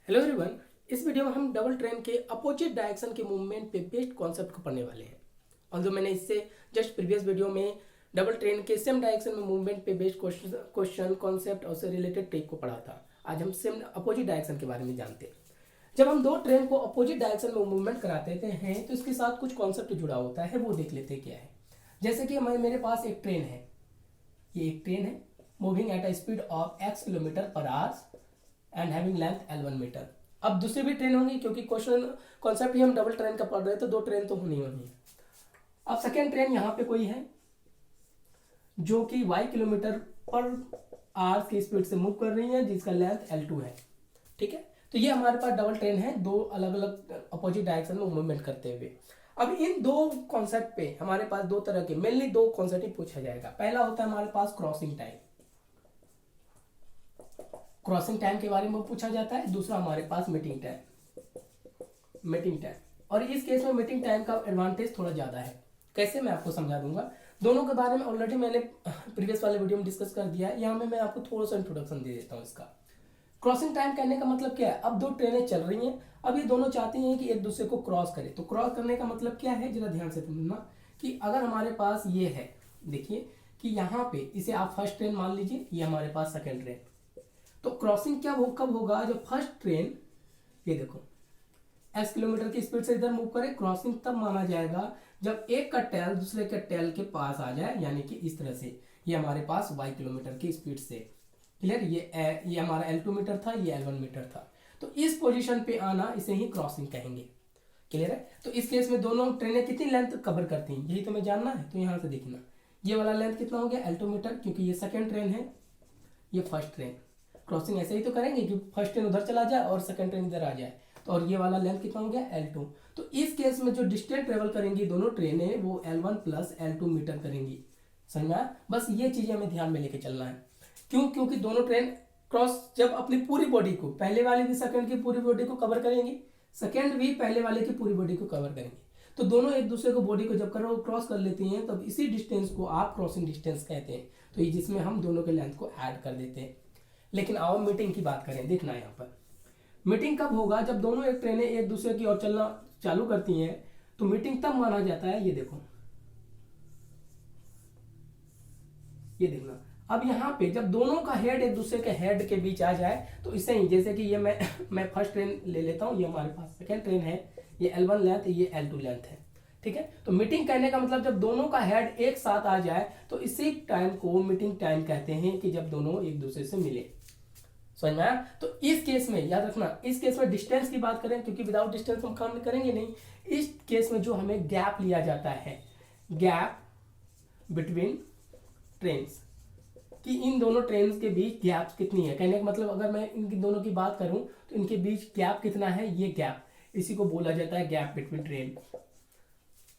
Hello everyone. इस video में हम डबल ट्रेन के अपोजिट डायरेक्शन के मूवमेंट पे बेस्ड कॉन्सेप्ट को पढ़ने वाले हैं। ऑल्दो मैंने इससे जस्ट प्रीवियस वीडियो में डबल ट्रेन के सेम डायरेक्शन में मूवमेंट पे बेस्ड क्वेश्चन कॉन्सेप्ट और उससे रिलेटेड ट्रिक को पढ़ा था। आज हम सेम अपोजिट डायरेक्शन के बारे में जानते हैं। जब हम दो ट्रेन को अपोजिट डायरेक्शन में मूवमेंट कराते हैं तो इसके साथ कुछ कॉन्सेप्ट जुड़ा होता है, वो देख लेते हैं क्या है। जैसे कि मेरे पास एक ट्रेन है, ये एक ट्रेन है moving at a speed of x kilometre per hour and having length L1 metre. अब दूसरी भी ट्रेन होंगी क्योंकि क्वेश्चन कॉन्सेप्ट ही हम डबल ट्रेन का पढ़ रहे हैं, तो दो ट्रेन तो होनी होनी है। अब सेकेंड ट्रेन यहाँ पे कोई है जो कि y किलोमीटर पर आवर की स्पीड से मूव कर रही है, जिसका लेंथ L2 है। ठीक है, तो ये हमारे पास डबल ट्रेन है, दो अलग अलग अपोजिट डायरेक्शन में मूवमेंट करते हुए। अब इन दो कॉन्सेप्ट पे हमारे पास दो तरह के मेनली दो कॉन्सेप्ट ही पूछा जाएगा। पहला होता है हमारे पास क्रॉसिंग टाइम, क्रॉसिंग टाइम के बारे में पूछा जाता है। दूसरा हमारे पास मीटिंग टाइम, मीटिंग टाइम। और इस केस में मीटिंग टाइम का एडवांटेज थोड़ा ज्यादा है। कैसे, मैं आपको समझा दूंगा। दोनों के बारे में ऑलरेडी मैंने प्रीवियस वाले वीडियो में डिस्कस कर दिया है, यहाँ में मैं आपको थोड़ा सा इंट्रोडक्शन दे देता हूँ इसका। क्रॉसिंग टाइम कहने का मतलब क्या है, अब दो ट्रेनें चल रही हैं, अब ये दोनों चाहती हैं कि एक दूसरे को क्रॉस करे। तो क्रॉस करने का मतलब क्या है, जरा ध्यान से समझना कि अगर हमारे पास ये है, देखिए कि यहाँ पे इसे आप फर्स्ट ट्रेन मान लीजिए, ये हमारे पास सेकेंड ट्रेन। तो क्रॉसिंग क्या कब होगा, जब फर्स्ट ट्रेन ये देखो x किलोमीटर की स्पीड से इधर मूव करे। क्रॉसिंग तब माना जाएगा जब एक का टेल दूसरे के टेल के पास आ जाए, यानी कि इस तरह से ये हमारे पास y किलोमीटर की स्पीड से। क्लियर, ये हमारा L2 मीटर था, ये L1 मीटर था। तो इस पोजीशन पे आना, इसे ही क्रॉसिंग कहेंगे। क्लियर है। तो इस केस में दोनों ट्रेनें कितनी लेंथ कवर करती हैं, यही तुम्हें जानना है। तो यहाँ से देखना, ये वाला लेंथ कितना हो गया L2 मीटर, क्योंकि ये सेकेंड ट्रेन है, ये फर्स्ट ट्रेन। क्रॉसिंग ऐसे ही तो करेंगे कि फर्स्ट ट्रेन उधर चला जाए और सेकंड ट्रेन इधर आ जाए। तो और ये वाला लेंथ कितना हो गया L2। तो इस केस में जो डिस्टेंस ट्रेवल करेंगी दोनों ट्रेनें, वो L1 प्लस L2 मीटर करेंगी। समझ में आया? बस ये चीजें हमें ध्यान में लेके चलना है। क्यों? क्योंकि दोनों ट्रेन क्रॉस जब अपनी पूरी बॉडी को, पहले वाले भी सेकंड की पूरी बॉडी को कवर करेंगी, सेकंड भी पहले वाले की पूरी बॉडी को कवर करेंगे। तो दोनों एक दूसरे को बॉडी को जब क्रॉस कर लेती हैं, तब इसी डिस्टेंस को आप क्रॉसिंग डिस्टेंस कहते हैं। तो ये जिसमें हम दोनों के लेंथ को ऐड कर देते हैं। लेकिन आओ मीटिंग की बात करें। देखना यहाँ पर मीटिंग कब होगा, जब दोनों एक ट्रेनें एक दूसरे की ओर चलना चालू करती हैं। तो मीटिंग तब माना जाता है, ये देखो, ये देखना। अब यहाँ पे जब दोनों का हेड एक दूसरे के हेड के बीच आ जाए, तो इससे ही जैसे कि ये मैं फर्स्ट ट्रेन ले लेता हूँ, ये हमारे पास सेकेंड ट्रेन है, ये L1 लेंथ, ये L2 लेंथ है। ठीक है, तो मीटिंग कहने का मतलब जब दोनों का हेड एक साथ आ जाए, तो इसी टाइम को मीटिंग टाइम कहते हैं, कि जब दोनों एक दूसरे से मिले। समझ में आया? तो इस केस में याद रखना, इस केस में डिस्टेंस की बात करें, क्योंकि विदाउट डिस्टेंस हम काम करेंगे नहीं। इस केस में जो हमें गैप लिया जाता है, गैप बिटवीन ट्रेन्स, कि इन दोनों ट्रेन्स के बीच गैप कितनी है। कहने का मतलब अगर मैं इनकी दोनों की बात करूं तो इनके बीच गैप कितना है, ये गैप, इसी को बोला जाता है गैप बिटवीन ट्रेन।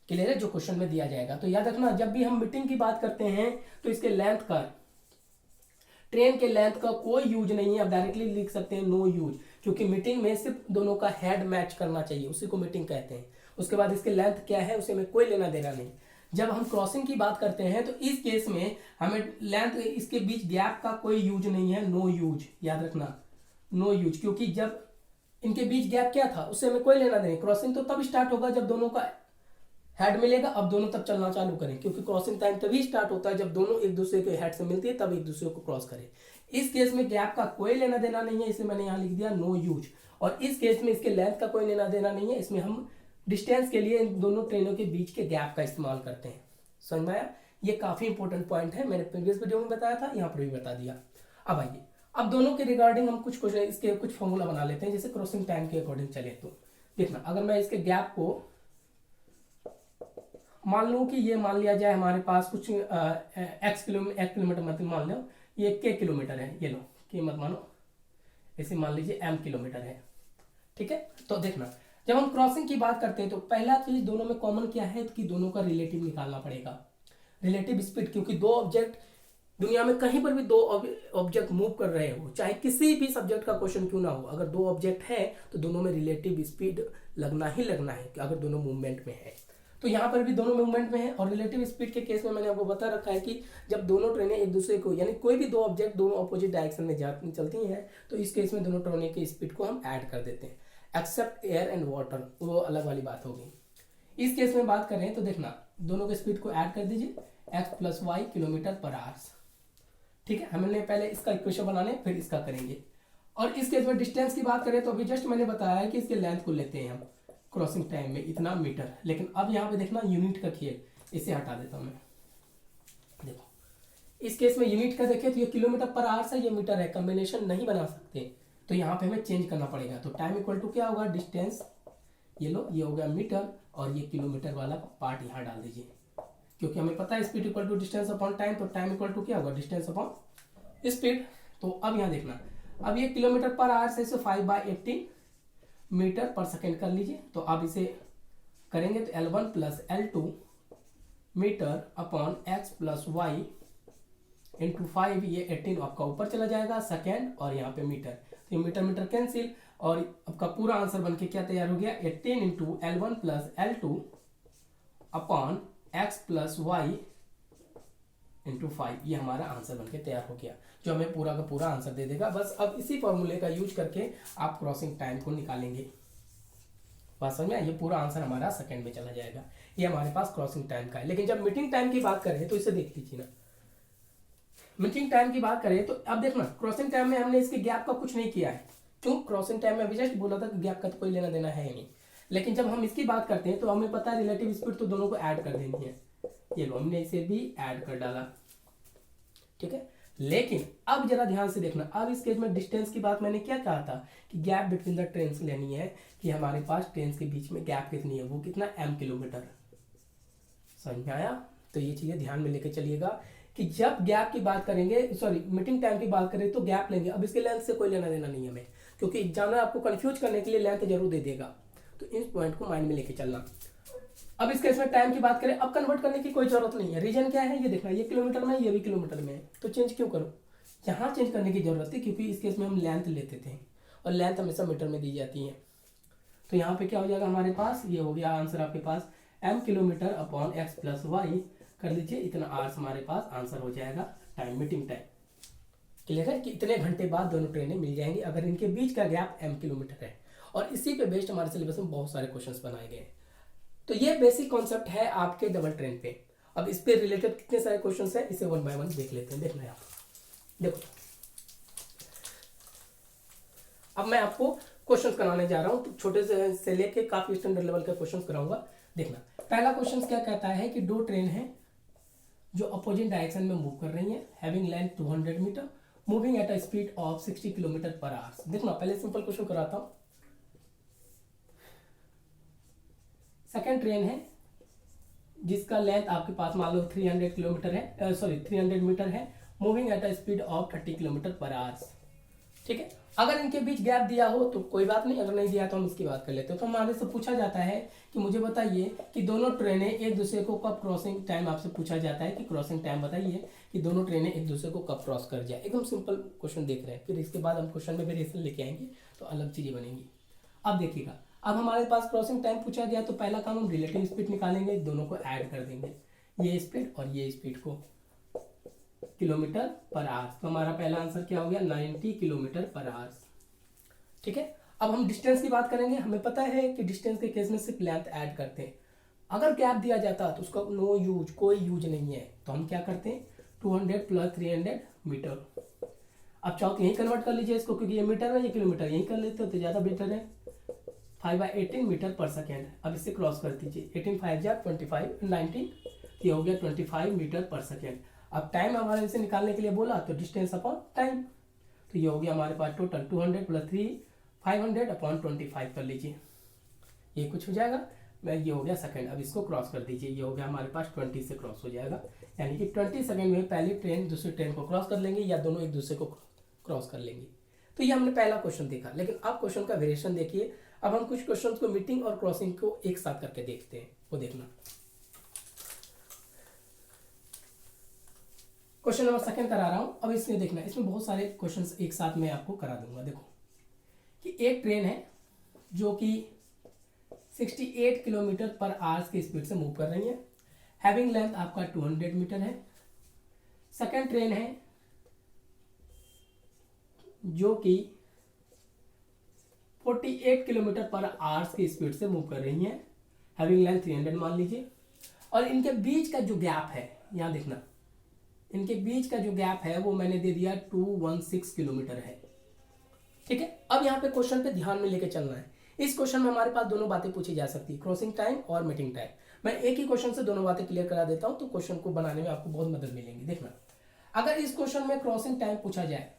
क्लियर है, जो क्वेश्चन में दिया जाएगा। तो याद रखना, जब भी हम मीटिंग की बात करते हैं तो इसके लेंथ का, ट्रेन के लेंथ का कोई यूज नहीं है। आप डायरेक्टली लिख सकते हैं नो यूज, क्योंकि मीटिंग में सिर्फ दोनों का हेड मैच करना चाहिए, उसी को मीटिंग कहते हैं। उसके बाद इसके लेंथ क्या है, उसे में कोई लेना देना नहीं। जब हम क्रॉसिंग की बात करते हैं तो इस केस में हमें लेंथ, इसके बीच गैप का कोई यूज नहीं है, नो यूज। याद रखना, नो यूज, क्योंकि जब इनके बीच गैप क्या था, उससे हमें कोई लेना देना। क्रॉसिंग तो तब स्टार्ट होगा जब दोनों का हेड मिलेगा, अब दोनों तब चलना चालू करें, क्योंकि क्रॉसिंग टाइम तभी स्टार्ट होता है जब दोनों एक दूसरे के हेड से मिलती है, तब एक दूसरे को क्रॉस करें। इस केस में गैप का कोई लेना देना नहीं है, इसलिए मैंने यहाँ लिख दिया नो यूज। और इस केस में इसके लेंथ का कोई लेना देना नहीं है, इसमें हम डिस्टेंस के लिए इन दोनों ट्रेनों के बीच के गैप का इस्तेमाल करते हैं। समझ में आया? ये काफी इंपॉर्टेंट पॉइंट है, मैंने प्रीवियस वीडियो में बताया था, यहाँ पर भी बता दिया। अब आइए, अब दोनों के रिगार्डिंग हम कुछ इसके कुछ फॉर्मूला बना लेते हैं, जैसे क्रॉसिंग टाइम के अकॉर्डिंग चले। तो देखना, अगर मैं इसके गैप को मान लूं कि ये मान लिया जाए हमारे पास कुछ x किलोमीटर मतलब मान लो ये k किलोमीटर है, ये लो k मत मानो, इसे मान लीजिए m किलोमीटर है। ठीक है, तो देखना, जब हम क्रॉसिंग की बात करते हैं तो पहला चीज दोनों में कॉमन क्या है, कि दोनों का रिलेटिव निकालना पड़ेगा, रिलेटिव स्पीड। क्योंकि दो ऑब्जेक्ट दुनिया में कहीं पर भी दो ऑब्जेक्ट मूव कर रहे हो, चाहे किसी भी सब्जेक्ट का क्वेश्चन क्यों ना हो, अगर दो ऑब्जेक्ट है तो दोनों में रिलेटिव स्पीड लगना ही लगना है, कि अगर दोनों मूवमेंट में है। तो यहाँ पर भी दोनों मूवमेंट में है। और रिलेटिव स्पीड के केस में मैंने आपको बता रखा है कि जब दोनों ट्रेनें एक दूसरे को, यानी कोई भी दो ऑब्जेक्ट दोनों अपोजिट डायरेक्शन में चलती हैं, तो इस केस में दोनों ट्रेनों की स्पीड को हम ऐड कर देते हैं, एक्सेप्ट एयर एंड वाटर, वो अलग वाली बात होगी। इस केस में बात करें तो देखना, दोनों के स्पीड को ऐड कर दीजिए, x plus y kilometre per hours. ठीक है, हमने पहले इसका इक्वेशन बनाने, फिर इसका करेंगे। और इस केस में डिस्टेंस की बात करें तो अभी जस्ट मैंने बताया है कि इसके लेंथ को लेते हैं हम क्रॉसिंग टाइम में इतना मीटर, लेकिन अब यहाँ पे देखना यूनिट का खेल, इसे हटा देता हूँ मैं। देखो इस केस में यूनिट का देखें तो ये किलोमीटर पर आवर्स है, ये मीटर है, कॉम्बिनेशन नहीं बना सकते, तो यहाँ पे हमें चेंज करना पड़ेगा। तो टाइम इक्वल टू क्या होगा, डिस्टेंस, ये लो ये हो गया मीटर, और ये किलोमीटर वाला पार्ट यहाँ डाल दीजिए, क्योंकि हमें पता है speed equal to distance upon time, तो टाइम इक्वल टू क्या होगा, डिस्टेंस अपॉन स्पीड। तो अब यहाँ देखना, अब ये किलोमीटर पर आवर्स है, इसे 5/18 मीटर पर सेकेंड कर लीजिए। तो अब इसे करेंगे तो L1 plus L2 metre upon x plus y into 5, ये 18 आपका ऊपर चला जाएगा सेकेंड, और यहाँ पे मीटर, तो मीटर मीटर कैंसिल, और आपका पूरा आंसर बनके क्या तैयार हो गया, 18 into L1 plus L2 upon x plus y into 5, ये हमारा आंसर बनके तैयार हो गया, जो हमें पूरा का पूरा आंसर दे देगा। बस अब इसी फॉर्मूले का यूज करके आप क्रॉसिंग टाइम को निकालेंगे। बात समझ में, ये पूरा आंसर हमारा सेकंड में चला जाएगा। ये हमारे पास क्रॉसिंग टाइम का है। लेकिन जब मीटिंग टाइम की बात करें तो इसे देख लीजिए ना, मीटिंग टाइम की बात करें तो अब देखना, क्रॉसिंग टाइम में हमने इसके गैप का कुछ नहीं किया है, क्यों, क्रॉसिंग टाइम में अभी जस्ट बोला था कि गैप का तो कोई लेना देना है नहीं। लेकिन जब हम इसकी बात करते हैं तो हमें पता है रिलेटिव स्पीड तो दोनों को ऐड कर देनी है, ये लो हमने इसे भी ऐड कर डाला, ठीक है। लेकिन अब जरा ध्यान से देखना, अब इस केस में डिस्टेंस की बात मैंने क्या कहा था कि गैप बिटवीन द ट्रेन्स लेनी है, कि हमारे पास ट्रेन्स के बीच में गैप कितनी है, वो कितना m किलोमीटर, समझ में आया। तो ये चीजें ध्यान में लेके चलिएगा कि जब गैप की बात करेंगे, सॉरी मीटिंग टाइम की बात करें तो गैप लेंगे। अब इसके लेंथ से कोई लेना देना नहीं है हमें, क्योंकि एग्जामिनर आपको कंफ्यूज करने के लिए लेंथ जरूर दे देगा, तो इस पॉइंट को माइंड में लेके चलना। अब इस केस में टाइम की बात करें, अब कन्वर्ट करने की कोई जरूरत नहीं है। रीजन क्या है, ये देखना, ये किलोमीटर में, ये भी किलोमीटर में है, तो चेंज क्यों करो, यहाँ चेंज करने की जरूरत है, क्योंकि इस केस में हम लेंथ लेते थे और लेंथ हमेशा मीटर में दी जाती है। तो यहाँ पे क्या हो जाएगा हमारे पास, ये हो गया आंसर आपके पास m kilometre upon x plus y, कर लीजिए इतना आवर्स, हमारे पास आंसर हो जाएगा टाइम, मीटिंग टाइम। क्लियर है कि इतने घंटे बाद दोनों ट्रेनें मिल जाएंगी अगर इनके बीच का गैप m किलोमीटर है। और इसी पे बेस्ड हमारे सिलेबस में बहुत सारे क्वेश्चंस बनाए गए हैं। तो ये बेसिक कॉन्सेप्ट है आपके डबल ट्रेन पे। अब इस पे रिलेटेड कितने सारे क्वेश्चंस हैं, इसे 1 बाय 1 देख लेते हैं। देखना है आप, देखो अब मैं आपको क्वेश्चंस कराने जा रहा हूं, तो छोटे से लेके काफी स्टैंडर्ड लेवल के क्वेश्चंस कराऊंगा। देखना, पहला क्वेश्चन क्या कहता है कि दो ट्रेन है जो अपोजिट डायरेक्शन में मूव कर रही है, having length 200 metre, moving at a speed of 60 kilometre per hour. देखना, पहले सिंपल क्वेश्चन कराता हूं। सेकेंड ट्रेन है जिसका लेंथ आपके पास मान लो 300 किलोमीटर है, सॉरी 300 मीटर है, moving at a speed of 30 kilometre per our. ठीक है, अगर इनके बीच गैप दिया हो तो कोई बात नहीं, अगर नहीं दिया तो हम इसकी बात कर लेते हैं। तो हमारे से पूछा जाता है कि मुझे बताइए कि दोनों ट्रेनें एक दूसरे को कब क्रॉसिंग टाइम, आपसे पूछा जाता है कि क्रॉसिंग टाइम बताइए कि दोनों ट्रेनें एक दूसरे को कब क्रॉस कर जाए। एकदम सिंपल क्वेश्चन देख रहे हैं, फिर इसके बाद हम क्वेश्चन में वेरिएशन लेके आएंगे तो अलग चीजें बनेंगी। अब देखिएगा, अब हमारे पास क्रॉसिंग टाइम पूछा गया तो पहला काम हम रिलेटिव स्पीड निकालेंगे, दोनों को ऐड कर देंगे, ये स्पीड और ये स्पीड को किलोमीटर पर आवर। तो हमारा पहला आंसर क्या हो गया, 90 किलोमीटर पर आवर। ठीक है, अब हम डिस्टेंस की बात करेंगे। हमें पता है कि डिस्टेंस के केस में सिर्फ लेंथ ऐड करते हैं, अगर गैप दिया जाता तो उसका नो यूज, कोई यूज नहीं है, तो हम क्या करते हैं 200 प्लस 300 मीटर। अब चाहो तो यही कन्वर्ट कर लीजिए इसको, क्योंकि ये मीटर है ये किलोमीटर, यही कर लेते हो तो ज्यादा बेटर है। 5/18 मीटर पर सेकेंड। अब इससे क्रॉस कर दीजिए, 18 5 जा 25, 19, ये हो गया 25 मीटर पर सेकेंड। अब टाइम हमारे से निकालने के लिए बोला तो डिस्टेंस अपॉन टाइम, तो ये हो गया हमारे पास टोटल 200 प्लस 3 500 अपॉन 25 कर लीजिए, ये कुछ हो जाएगा, ये हो गया सेकंड। अब इसको क्रॉस कर दीजिए, ये हो गया हमारे पास 20 से क्रॉस हो जाएगा, यानी कि 20 सेकंड में पहली ट्रेन दूसरी ट्रेन को क्रॉस कर लेंगे या दोनों एक दूसरे को क्रॉस कर लेंगे। तो ये हमने पहला क्वेश्चन देखा। लेकिन अब क्वेश्चन का वेरिएशन देखिए। अब हम कुछ क्वेश्चन को मीटिंग और क्रॉसिंग को एक साथ करके देखते हैं, वो देखना। क्वेश्चन नंबर सेकंड करा रहा हूं। अब इसमें देखना, इसमें बहुत सारे क्वेश्चंस एक साथ में आपको करा दूंगा। देखो कि एक ट्रेन है जो कि 68 किलोमीटर पर आवर्स की स्पीड से मूव कर रही है। हैविंग लेंथ आपका 200 मीटर है। सेकंड ट्रेन है जो कि 48 किलोमीटर पर आवर्स की स्पीड से मूव कर रही है। हैविंग लेंथ 300 मान लीजिए। और इनके बीच का जो गैप है, यहां देखना, इनके बीच का जो गैप है वो मैंने दे दिया 216 किलोमीटर है। ठीक है, अब यहाँ पे क्वेश्चन पे ध्यान में लेके चलना है। इस क्वेश्चन में हमारे पास दोनों बातें पूछी जा सकती है, क्रॉसिंग टाइम और मीटिंग टाइम। मैं एक ही क्वेश्चन से दोनों बातें क्लियर करा देता हूं, तो क्वेश्चन को बनाने में आपको बहुत मदद मिलेगी। देखना, अगर इस क्वेश्चन में क्रॉसिंग टाइम पूछा जाए,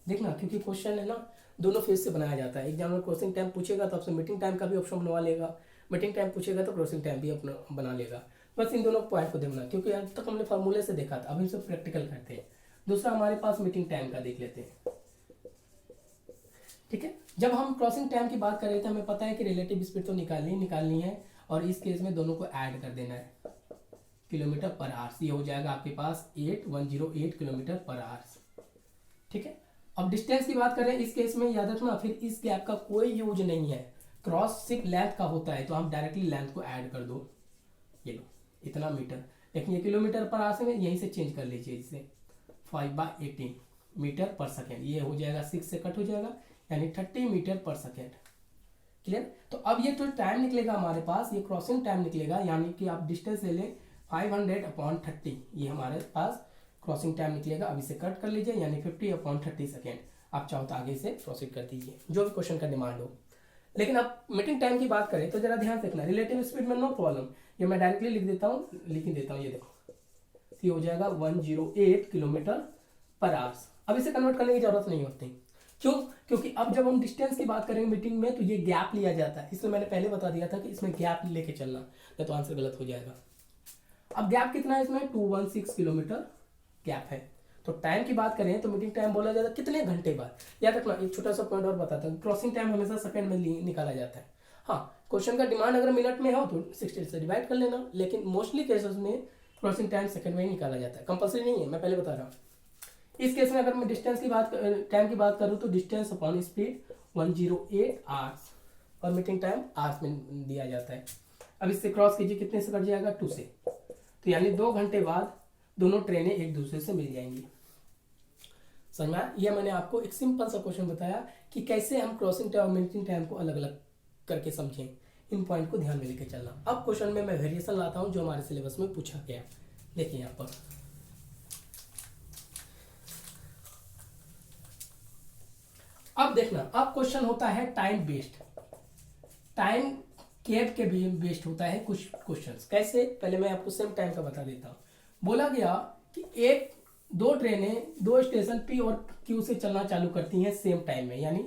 देखना, क्योंकि क्वेश्चन है ना दोनों फेज से बनाया जाता है। एग्जाम में क्रॉसिंग टाइम पूछेगा तो आपसे मीटिंग टाइम का भी ऑप्शन बनवा लेगा, मीटिंग टाइम पूछेगा तो क्रॉसिंग टाइम भी अपना बना लेगा। बस इन दोनों पॉइंट को देखना, क्योंकि आज तक हमने फार्मूले से देखा था, अब हम सब प्रैक्टिकल करते हैं। दूसरा हमारे पास मीटिंग टाइम का देख लेते हैं। ठीक है, जब हम क्रॉसिंग टाइम की बात कर रहे थे, हमें पता है कि रिलेटिव स्पीड तो निकालनी है, और इस केस में दोनों को ऐड कर देना है, किलोमीटर पर आवर्स। ये हो जाएगा आपके पास 8108 किलोमीटर पर आवर्स। ठीक है, अब डिस्टेंस की बात करें इस केस में, याद रखना फिर इस गैप का कोई यूज नहीं है। क्रॉस सिर्फ लेंथ का होता है, तो हम डायरेक्टली लेंथ को ऐड कर दो, ये लो इतना मीटर, लेकिन ये किलोमीटर पर आवर्स में यहीं से चेंज कर लीजिए, इसे 5/18 मीटर पर सेकेंड, ये हो जाएगा 6 से कट हो जाएगा, यानी 30 मीटर पर सेकेंड। क्लियर? तो अब ये जो टाइम निकलेगा हमारे पास, ये क्रॉसिंग टाइम निकलेगा, यानी कि आप डिस्टेंस ले लें 500/30, ये हमारे पास क्रॉसिंग टाइम निकलेगा। अब इसे कट कर लीजिए, यानी 50/30 सेकेंड। आप चाहो तो आगे से प्रोसीड कर दीजिए, जो भी क्वेश्चन का डिमांड हो। लेकिन अब मीटिंग टाइम की बात करें तो जरा ध्यान से देखना, रिलेटिव स्पीड में नो प्रॉब्लम, ये मैं डायरेक्टली लिख ही देता हूँ, ये देखो, ये हो जाएगा 108 किलोमीटर पर आवर्स। अब इसे कन्वर्ट करने की जरूरत नहीं होती। क्यों? क्योंकि अब जब हम डिस्टेंस की बात करेंगे मीटिंग में, तो ये गैप लिया जाता है, इसमें मैंने पहले बता दिया था कि इसमें गैप लेके चलना, नहीं तो आंसर गलत हो जाएगा। अब गैप कितना है इसमें? 216 किलोमीटर गैप है। तो टाइम की बात करें तो मीटिंग टाइम बोला जाता है कितने घंटे बाद। याद रखना, एक छोटा सा पॉइंट और बताता हूँ, क्रॉसिंग टाइम हमेशा सेकंड में निकाला जाता है। हाँ, क्वेश्चन का डिमांड अगर मिनट में हो तो 60 से डिवाइड कर लेना, लेकिन मोस्टली केसेस में क्रॉसिंग टाइम सेकंड में ही निकाला जाता है, कंपल्सरी नहीं है, मैं पहले बता रहा हूँ। इस केस में अगर मैं डिस्टेंस की बात, टाइम की बात करूँ तो डिस्टेंस अपॉन स्पीड 108 आवर्स, और मीटिंग टाइम आवर्स में दिया जाता है। अब इससे क्रॉस कीजिए, कितने से कट जाएगा? 2 से, तो यानी 2 घंटे बाद दोनों ट्रेनें एक दूसरे से मिल जाएंगी। समझ, यह मैंने आपको एक सिंपल सा क्वेश्चन बताया कि कैसे हम क्रॉसिंग टाइम और मीटिंग टाइम को अलग अलग करके समझें। इन पॉइंट को ध्यान में लेकर चलना। अब क्वेश्चन में मैं वेरिएशन लाता हूं जो हमारे सिलेबस में पूछा गया। देखिए यहां पर अब देखना, अब क्वेश्चन होता है टाइम बेस्ड, टाइम कैप के बेस्ड होता है कुछ क्वेश्चंस। कैसे? पहले मैं आपको सेम टाइम का बता देता हूं। बोला गया कि दो ट्रेनें 2 स्टेशन पी और क्यू से चलना चालू करती हैं सेम टाइम में, यानी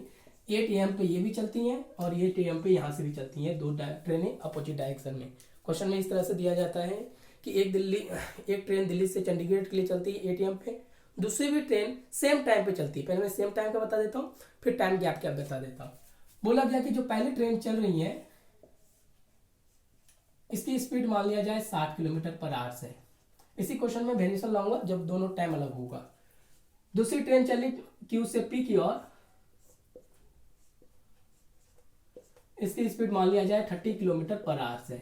8 AM पे ये भी चलती हैं और 8 AM पे यहाँ से भी चलती हैं, 2 ट्रेनें अपोजिट डायरेक्शन में। क्वेश्चन में इस तरह से दिया जाता है कि एक ट्रेन दिल्ली से चंडीगढ़ के लिए चलती है 8 AM पे, दूसरी भी ट्रेन सेम टाइम पे चलती है। पहले मैं सेम टाइम का बता देता हूँ, फिर टाइम गैप क्या बता देता हूँ। बोला गया कि जो पहली ट्रेन चल रही है इसकी स्पीड मान लिया जाए 60 किलोमीटर पर आवर्स है। इसी क्वेश्चन में वेरिएशन लाऊंगा जब दोनों टाइम अलग होगा। दूसरी ट्रेन चली क्यू से पी की ओर, इसकी स्पीड मान लिया जाए 30 किलोमीटर पर आवर्स है।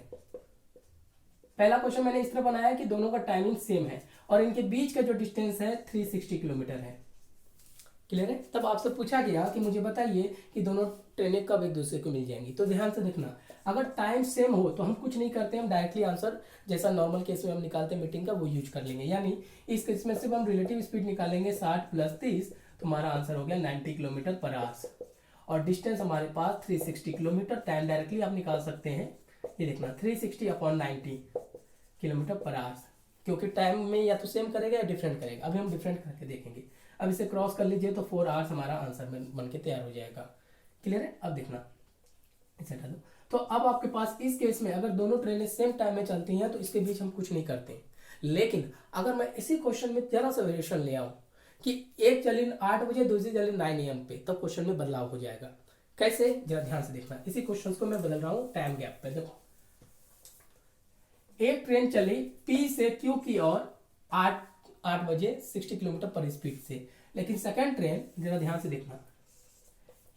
पहला क्वेश्चन मैंने इस तरह बनाया कि दोनों का टाइमिंग सेम है और इनके बीच का जो डिस्टेंस है 360 किलोमीटर है। क्लियर है? तब आपसे पूछा गया कि मुझे बताइए कि दोनों ट्रेनें कब एक दूसरे को मिल जाएंगी। तो ध्यान से देखना, अगर टाइम सेम हो तो हम कुछ नहीं करते, हम डायरेक्टली आंसर जैसा नॉर्मल केस में हम निकालते हैं मीटिंग का, वो यूज कर लेंगे। यानी इस केस में सिर्फ हम रिलेटिव स्पीड निकालेंगे 60 + 30, तो हमारा आंसर हो गया 90 किलोमीटर पर आवर्स। और डिस्टेंस हमारे पास 360 किलोमीटर। टाइम डायरेक्टली आप निकाल सकते हैं, ये देखना 360/90 किलोमीटर पर आवर्स, क्योंकि टाइम में या तो सेम करेगा या डिफरेंट करेगा। अभी हम डिफरेंट करके देखेंगे। अब इसे क्रॉस कर लीजिए तो 4 आवर्स हमारा आंसर बन के तैयार हो जाएगा। क्लियर है? अब देखना, इसे हटा दो। तो अब आपके पास इस केस में अगर दोनों ट्रेनें सेम टाइम में चलती हैं तो इसके बीच हम कुछ नहीं करते। लेकिन अगर मैं इसी क्वेश्चन में जरा सा वेरिएशन ले आऊं कि एक चली 8 बजे, दूसरी चली 9 AM पे, तब क्वेश्चन में बदलाव हो जाएगा। कैसे? जरा ध्यान से देखना। इसी क्वेश्चन को मैं बदल रहा हूं टाइम गैप पे। देखो, एक ट्रेन चली पी से क्यू की ओर 8 बजे 60 किलोमीटर पर स्पीड से, लेकिन सेकंड ट्रेन, जरा ध्यान से देखना,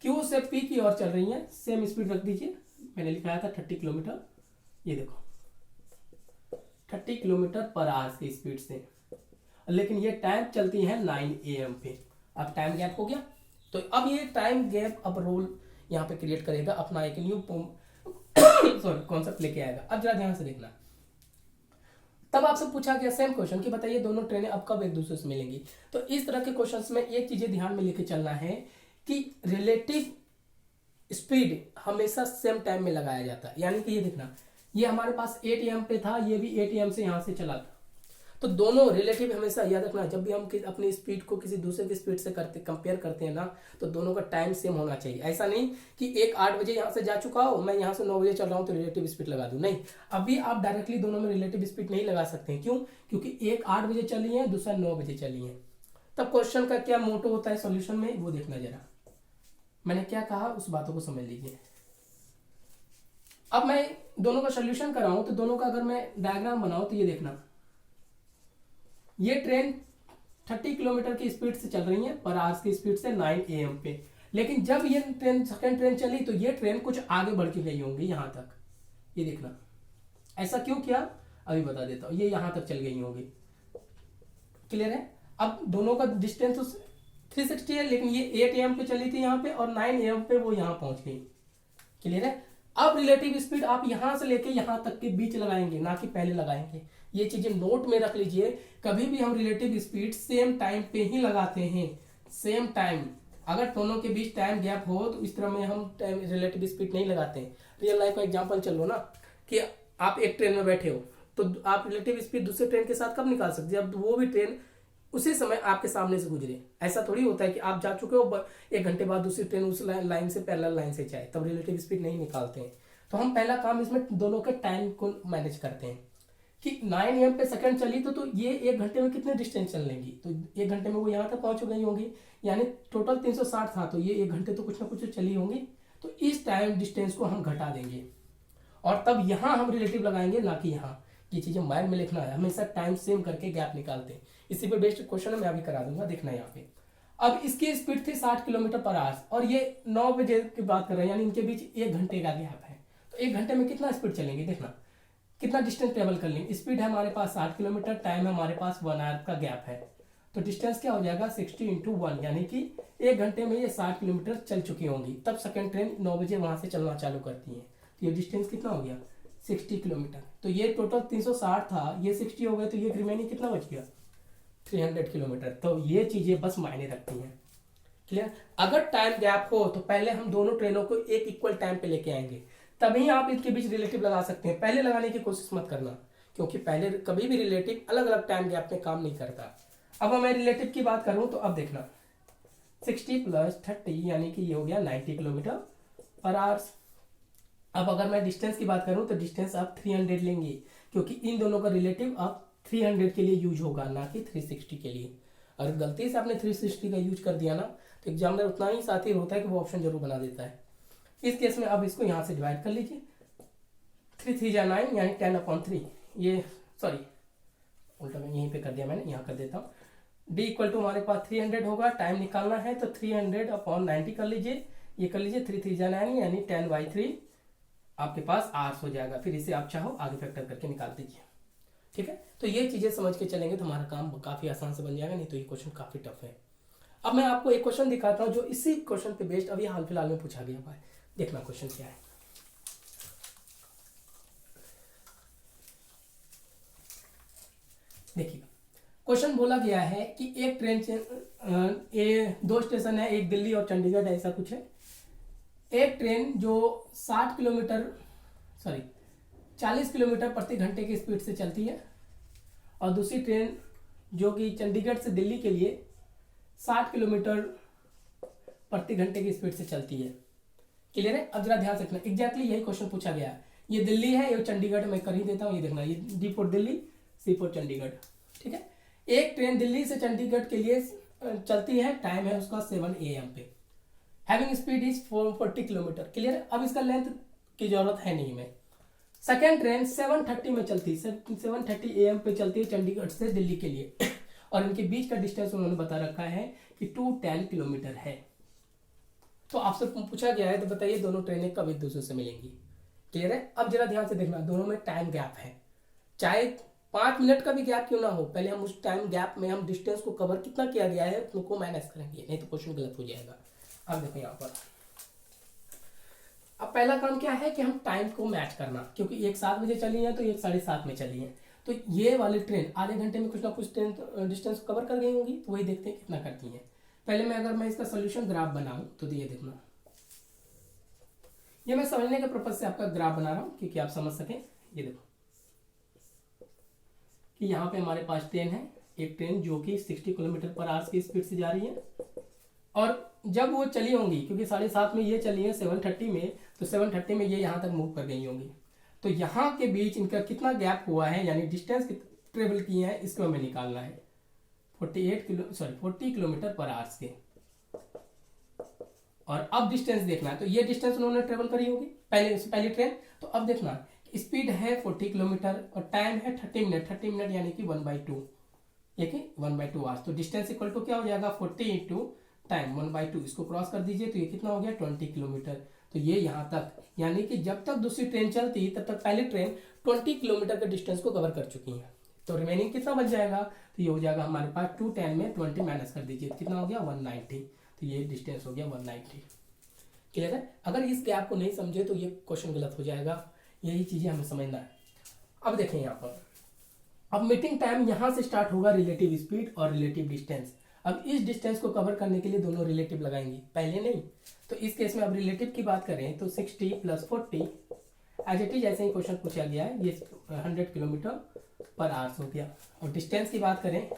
क्यू से पी की ओर चल रही है, सेम स्पीड रख दीजिए, मैंने लिखाया था 30 किलोमीटर, ये देखो 30 किलोमीटर पर आवर की स्पीड से, लेकिन ये टाइम चलती है 9 AM पे। अब टाइम गैप हो गया, तो अब ये टाइम गैप अब रोल यहाँ पे क्रिएट करेगा, अपना एक न्यू सॉरी कॉन्सेप्ट लेके आएगा। अब जरा ध्यान से देखना, तब आपसे पूछा गया सेम क्वेश्चन कि बताइए दोनों ट्रेनें अब कब एक दूसरे से मिलेंगी। तो इस तरह के क्वेश्चंस में एक चीजें ध्यान में लेके चलना है कि रिलेटिव स्पीड हमेशा सेम टाइम में लगाया जाता है। यानी कि ये देखना, ये हमारे पास 8 AM पे था, ये भी 8 AM से यहां से चला था, तो दोनों रिलेटिव हमेशा याद रखना, जब भी हम अपनी स्पीड को किसी दूसरे की स्पीड से कंपेयर करते हैं ना, तो दोनों का टाइम सेम होना चाहिए। ऐसा नहीं कि एक 8 बजे यहाँ से जा चुका हो, मैं यहाँ से 9 बजे चल रहा हूँ तो रिलेटिव स्पीड लगा दूं, नहीं। अभी आप डायरेक्टली दोनों में रिलेटिव स्पीड नहीं लगा सकते हैं। क्यों? क्योंकि एक 8 बजे चली है, दूसरा 9 बजे चली है। तब क्वेश्चन का क्या मोटो होता है सोल्यूशन में, वो देखना जरा। मैंने क्या कहा उस बातों को समझ लीजिए। अब मैं दोनों का सोल्यूशन कराऊं तो दोनों का अगर मैं डायग्राम बनाऊं तो ये देखना, ये ट्रेन 30 किलोमीटर की स्पीड से चल रही है पर आवर की स्पीड से 9 AM पे, लेकिन जब ये ट्रेन सेकंड ट्रेन चली तो ये ट्रेन कुछ आगे बढ़ के गई होंगी यहां तक, ये देखना। ऐसा क्यों किया अभी बता देता हूं, ये यहां तक चल गई होंगी, क्लियर है। अब दोनों का डिस्टेंस 360 है, लेकिन ये 8 AM पे चली थी यहाँ पे और 9 AM पे वो यहाँ पहुंच गई, क्लियर है। अब रिलेटिव स्पीड आप यहां से लेके यहां तक के बीच लगाएंगे, ना कि पहले लगाएंगे। ये चीजें नोट में रख लीजिए, कभी भी हम रिलेटिव स्पीड सेम टाइम पे ही लगाते हैं, सेम टाइम। अगर दोनों के बीच टाइम गैप हो तो इस तरह में हम रिलेटिव स्पीड नहीं लगाते हैं। रियल लाइफ का एग्जांपल चलो ना, कि आप एक ट्रेन में बैठे हो तो आप रिलेटिव स्पीड दूसरे ट्रेन के साथ कब निकाल सकते हैं, जब वो भी ट्रेन उसी समय आपके सामने से गुजरे। ऐसा थोड़ी होता है कि आप जा चुके हो 1 घंटे बाद दूसरी ट्रेन उस लाइन से पैरेलल लाइन से जाए, तब रिलेटिव स्पीड नहीं निकालते हैं। तो हम पहला काम इसमें दोनों के टाइम को मैनेज करते हैं कि 9 AM पे सेकंड चली तो ये 1 घंटे में कितने डिस्टेंस चल लेंगी, तो 1 घंटे में वो यहाँ तक पहुंच गई होंगी, यानी टोटल 360 था, तो ये 1 घंटे तो कुछ ना कुछ चली होंगी। तो इस टाइम डिस्टेंस को हम घटा देंगे और तब यहाँ हम रिलेटिव लगाएंगे, ना कि यहाँ। ये चीजें माइंड में लिखना है, हमेशा टाइम सेम करके गैप निकालते हैं। इसी पे बेस्ड क्वेश्चन मैं अभी करा दूंगा, देखना यहाँ पे। अब इसकी स्पीड थी 60 किलोमीटर पर आवर और ये 9 बजे की बात कर रहे हैं, यानी इनके बीच 1 घंटे का गैप है। तो 1 घंटे में कितना स्पीड चलेंगे, देखना कितना डिस्टेंस ट्रेवल कर लेंगे। स्पीड है हमारे पास 60 किलोमीटर, टाइम है हमारे पास 1 आवर का गैप है, तो डिस्टेंस क्या हो जाएगा 60 × 1, यानी कि 1 घंटे में ये 60 किलोमीटर चल चुकी होंगी। तब सेकंड ट्रेन 9 बजे वहां से चलना चालू करती है, तो ये डिस्टेंस कितना हो गया 60 किलोमीटर। तो ये टोटल 360 था, ये 60 हो गए, तो ये रिमेनिंग कितना बच गया 300 किलोमीटर। तो ये चीजें बस मायने रखती हैं, क्लियर। अगर टाइम गैप हो तो पहले हम दोनों ट्रेनों को एक इक्वल टाइम पे लेके आएंगे, तभी आप इनके बीच रिलेटिव लगा सकते हैं। पहले लगाने की कोशिश मत करना, क्योंकि पहले कभी भी रिलेटिव अलग अलग टाइम गैप में काम नहीं करता। अब मैं रिलेटिव की बात करूं तो अब देखना 60 + 30 यानी कि ये हो गया 90 किलोमीटर पर आवर। अब अगर मैं डिस्टेंस की बात करूं तो डिस्टेंस आप 300 लेंगे, क्योंकि इन दोनों का रिलेटिव अब 300 के लिए यूज होगा, ना कि 360 के लिए। अगर गलती से आपने 360 का यूज कर दिया ना, तो एग्जामिनर उतना ही साथी होता है कि वो ऑप्शन जरूर बना देता है। इस केस में अब इसको यहां से डिवाइड कर लीजिए, 3 3 जा 9 यानी 10/3। ये सॉरी उल्टा मैं यहीं पे कर दिया, मैंने यहाँ कर देता हूँ। D = हमारे पास 300 होगा, टाइम निकालना है तो 300/90 कर लीजिए, ये कर लीजिए 3 3 जा 9 यानी 10/3 आपके पास आवर्स हो जाएगा। फिर इसे आप चाहो आगे फैक्टर करके निकाल दीजिए, ठीक है। तो ये चीजें समझ के चलेंगे तो हमारा काम काफी आसान से बन जाएगा, नहीं तो ये क्वेश्चन काफी टफ है। अब मैं आपको एक क्वेश्चन दिखाता हूँ जो इसी क्वेश्चन पे बेस्ड अभी हाल फिलहाल में पूछा गया है। देखना क्वेश्चन क्या है। देखिए क्वेश्चन बोला गया है कि एक ट्रेन से 2 स्टेशन है, एक दिल्ली और चंडीगढ़, ऐसा कुछ है। एक ट्रेन जो 40 किलोमीटर प्रति घंटे की स्पीड से चलती है और दूसरी ट्रेन जो कि चंडीगढ़ से दिल्ली के लिए 60 किलोमीटर प्रति घंटे की स्पीड से चलती है, क्लियर है। अब जरा ध्यान से रखना, एग्जैक्टली यही क्वेश्चन पूछा गया है। ये दिल्ली है, ये चंडीगढ़, मैं कर ही देता हूँ, ये देखना, ये D for Delhi, C for Chandigarh, ठीक है। एक ट्रेन दिल्ली से चंडीगढ़ के लिए चलती है, टाइम है उसका 7 AM पे, having speed is 40 kilometre, clear है। अब इसका लेंथ की जरूरत है नहीं में। सेकेंड ट्रेन 7:30 में चलती है, 7:30 AM पे चलती है चंडीगढ़ से दिल्ली के लिए और इनके बीच का डिस्टेंस उन्होंने बता रखा है कि 210 किलोमीटर है, तो आपसे पूछा गया है तो बताइए दोनों ट्रेनें कब एक दूसरे से मिलेंगी। क्लियर है। अब जरा ध्यान से देखना, दोनों में टाइम गैप है, चाहे 5 मिनट का भी गैप क्यों ना हो, पहले हम उस टाइम गैप में हम डिस्टेंस को कवर कितना किया गया है उनको माइनस करेंगे, नहीं तो क्वेश्चन गलत हो जाएगा। अब देखो यहाँ पर, अब पहला काम क्या है कि हम टाइम को मैच करना, क्योंकि एक 7 बजे चली है तो एक 7:30 में चली है, तो ये वाली ट्रेन आधे घंटे में कुछ ना कुछ ट्रेन डिस्टेंस कवर कर गई होंगी, तो वही देखते हैं कितना करती है। पहले मैं अगर मैं इसका सोल्यूशन ग्राफ बनाऊं तो ये देखना, ये मैं समझने के पर्पज से आपका ग्राफ बना रहा हूं क्योंकि आप समझ सकें। ये देखो कि यहाँ पे हमारे पास ट्रेन है, एक ट्रेन जो कि 60 किलोमीटर पर आवर की स्पीड से जा रही है, और जब वो चली होंगी, क्योंकि 7:30 में ये चली है 7:30 में, तो 7:30 में ये यहाँ तक मूव कर गई होंगी, तो यहाँ के बीच इनका कितना गैप हुआ है, यानी डिस्टेंस ट्रेवल किए हैं, इसको हमें निकालना है 40 किलोमीटर पर आवर्स के। और अब डिस्टेंस देखना है, तो ये डिस्टेंस उन्होंने ट्रेवल करी होगी पहली ट्रेन, तो अब देखना स्पीड है 40 किलोमीटर और टाइम है 30 मिनट यानी कि 1/2, ये कि 1/2 आवर्स, तो डिस्टेंस इक्वल टू क्या हो जाएगा 40 इंटू टाइम 1/2, इसको क्रॉस कर दीजिए तो ये कितना हो गया 20 किलोमीटर। तो ये यहाँ तक, यानी कि जब तक दूसरी ट्रेन चलती तब तक पहली ट्रेन 20 किलोमीटर के डिस्टेंस को कवर कर चुकी है, तो रिमेनिंग कितना बच जाएगा, तो ये हो जाएगा हमारे पास 210 में 20 माइनस कर दीजिए, कितना हो गया 190, तो ये डिस्टेंस हो गया 190। क्लियर है। अगर इस गैप को नहीं समझे तो ये क्वेश्चन गलत हो जाएगा, यही चीजें हमें समझना है। अब देखें यहाँ पर, अब मीटिंग टाइम यहाँ से स्टार्ट होगा रिलेटिव स्पीड और रिलेटिव डिस्टेंस। अब इस डिस्टेंस को कवर करने के लिए दोनों रिलेटिव लगाएंगे, पहले नहीं, तो इस केस में अब रिलेटिव की बात करें तो 60 + 40 एज इट इज, ऐसे ही क्वेश्चन पूछा गया है, ये 100 किलोमीटर पर आवर्स हो गया, और डिस्टेंस की बात करें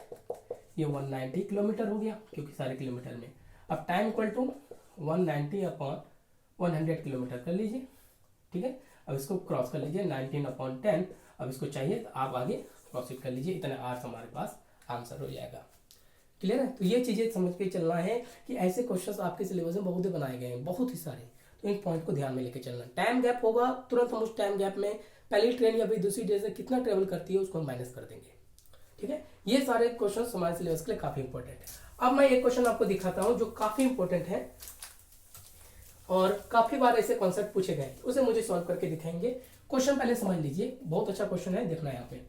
ये 190 किलोमीटर हो गया क्योंकि सारे किलोमीटर में। अब टाइम इक्वल टू 190/100 किलोमीटर कर लीजिए, ठीक है। अब इसको क्रॉस कर लीजिए 19/10, अब इसको चाहिए तो आप आगे प्रोसीड कर लीजिए, इतना आवर्स हमारे पास आंसर हो जाएगा। क्लियर है। तो ये चीजें समझ के चलना है कि ऐसे क्वेश्चंस आपके सिलेबस में बहुत बनाए गए हैं, बहुत ही सारे, तो इन पॉइंट को ध्यान में लेके चलना। टाइम गैप होगा, तुरंत हम उस टाइम गैप में पहली ट्रेन या फिर दूसरी ट्रेन से कितना ट्रेवल करती है उसको हम माइनस कर देंगे, ठीक है। ये सारे क्वेश्चन हमारे सिलेबस के लिए काफी इंपॉर्टेंट है। अब मैं एक क्वेश्चन आपको दिखाता हूं जो काफी इंपॉर्टेंट है और काफी बार ऐसे कॉन्सेप्ट पूछे गए, उसे मुझे सॉल्व करके दिखाएंगे। क्वेश्चन पहले समझ लीजिए, बहुत अच्छा क्वेश्चन है, देखना यहाँ पे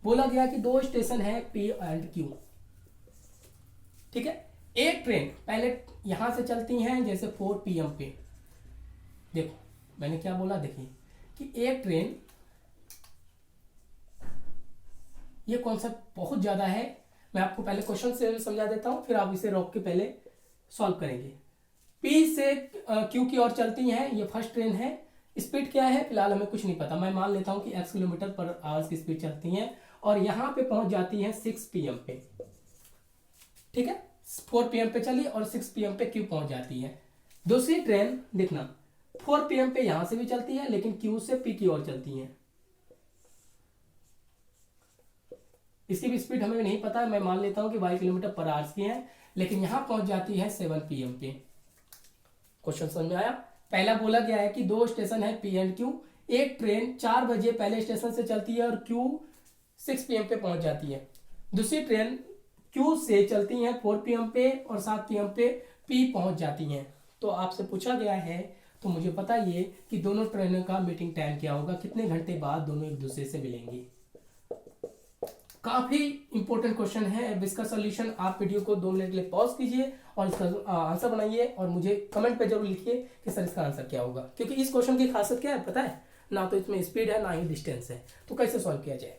बोला गया कि 2 स्टेशन है P एंड Q, ठीक है। एक ट्रेन पहले यहां से चलती हैं जैसे 4 PM पे, देखो मैंने क्या बोला, देखिए कि एक ट्रेन, ये कॉन्सेप्ट बहुत ज्यादा है, मैं आपको पहले क्वेश्चन से समझा देता हूं फिर आप इसे रोक के पहले सॉल्व करेंगे। P से Q की ओर चलती हैं, ये फर्स्ट ट्रेन है, स्पीड क्या है फिलहाल हमें कुछ नहीं पता, मैं मान लेता हूं कि x किलोमीटर पर आवर्स की स्पीड चलती हैं, और यहां पे पहुंच जाती है 6 PM पे, ठीक है। 4 PM पे चली और 6 PM पे Q पहुंच जाती है। दूसरी ट्रेन देखना 4 PM पे यहां से भी चलती है लेकिन Q से P की ओर चलती है, इसकी भी स्पीड हमें नहीं पता, मैं मान लेता हूं कि 22 किलोमीटर पर आवर्स की है, लेकिन यहां पहुंच जाती है 7 PM पे। क्वेश्चन समझ में आया। पहला बोला गया है कि 2 स्टेशन है P एंड Q, एक ट्रेन 4 बजे पहले स्टेशन से चलती है और Q 6 PM पे पहुंच जाती है, दूसरी ट्रेन Q से चलती हैं 4 PM पे और 7 PM पे P पहुंच जाती हैं। तो आपसे पूछा गया है, तो मुझे बताइए कि दोनों ट्रेनों का मीटिंग टाइम क्या होगा, कितने घंटे बाद दोनों एक दूसरे से मिलेंगी। काफी इंपॉर्टेंट क्वेश्चन है। अब इसका सोल्यूशन आप वीडियो को 2 मिनट के लिए पॉज कीजिए और इसका आंसर बनाइए और मुझे कमेंट पे जरूर लिखिए कि सर इसका आंसर क्या होगा, क्योंकि इस क्वेश्चन की खासियत क्या है पता है, ना तो इसमें स्पीड है ना ही डिस्टेंस है, तो कैसे सॉल्व किया जाए,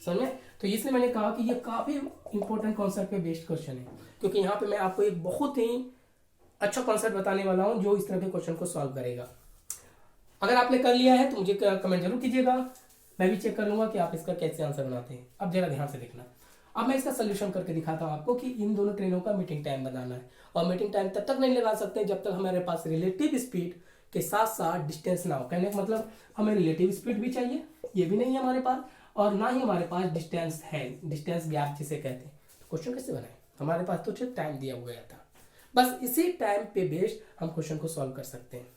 समझे। तो इसलिए मैंने कहा कि ये काफी इंपॉर्टेंट कॉन्सेप्ट पे बेस्ड क्वेश्चन है, क्योंकि यहाँ पे मैं आपको एक बहुत ही अच्छा कॉन्सेप्ट बताने वाला हूँ जो इस तरह के क्वेश्चन को सॉल्व करेगा। अगर आपने कर लिया है तो मुझे कमेंट जरूर कीजिएगा, मैं भी चेक कर लूंगा कि आप इसका कैसे आंसर बनाते हैं। अब जरा ध्यान से देखना, अब मैं इसका सोल्यूशन करके दिखाता हूँ आपको कि इन दोनों ट्रेनों का मीटिंग टाइम बनाना है, और मीटिंग टाइम तब तक नहीं लगा सकते जब तक हमारे पास रिलेटिव स्पीड के साथ साथ डिस्टेंस ना हो। कहने का मतलब हमें रिलेटिव स्पीड भी चाहिए, ये भी नहीं है हमारे पास, और ना ही हमारे पास डिस्टेंस है, डिस्टेंस गैप जिसे कहते हैं। तो क्वेश्चन कैसे बनाए, हमारे पास तो सिर्फ टाइम दिया हुआ था, बस इसी टाइम पे बेस्ड हम क्वेश्चन को सॉल्व कर सकते हैं।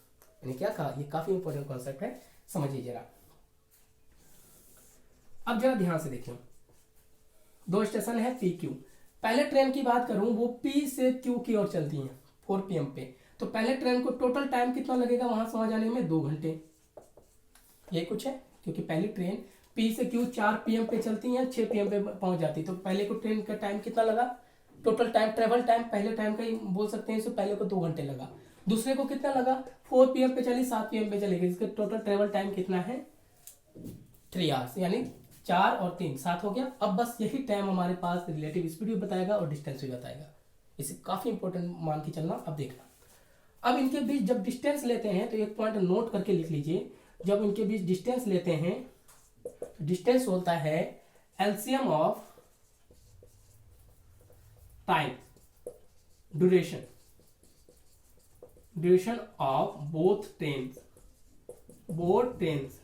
मैंने क्या कहा, ये काफी इंपॉर्टेंट कॉन्सेप्ट है, समझिए जरा। अब जरा ध्यान से देखिए, 2 स्टेशन है P Q, पहले ट्रेन की बात करूं वो P से Q की ओर चलती हैं 4 PM पे, तो पहले ट्रेन को टोटल टाइम कितना लगेगा वहां से वहां जाने में, 2 घंटे। ये कुछ है, क्योंकि पहली ट्रेन P से Q 4 PM पे चलती है, 6 PM पे पहुंच जाती है। तो पहले को ट्रेन का टाइम कितना लगा, टोटल टाइम, ट्रेवल टाइम पहले टाइम का ही बोल सकते हैं, इसको पहले को 2 घंटे लगा। दूसरे को कितना लगा, 4 PM पे चली, 7 PM पे चलेगी, इसका टोटल ट्रेवल टाइम कितना है, 3 आवर्स, यानी 4 और 3 7 हो गया। अब बस यही टाइम हमारे पास रिलेटिव स्पीड भी बताएगा और डिस्टेंस भी बताएगा। इसे काफी इंपॉर्टेंट मान के चलना। अब देखना, अब इनके बीच जब डिस्टेंस लेते हैं तो एक पॉइंट नोट करके लिख लीजिए, जब इनके बीच डिस्टेंस लेते हैं, डिस्टेंस होता है LCM of time, duration of both trains.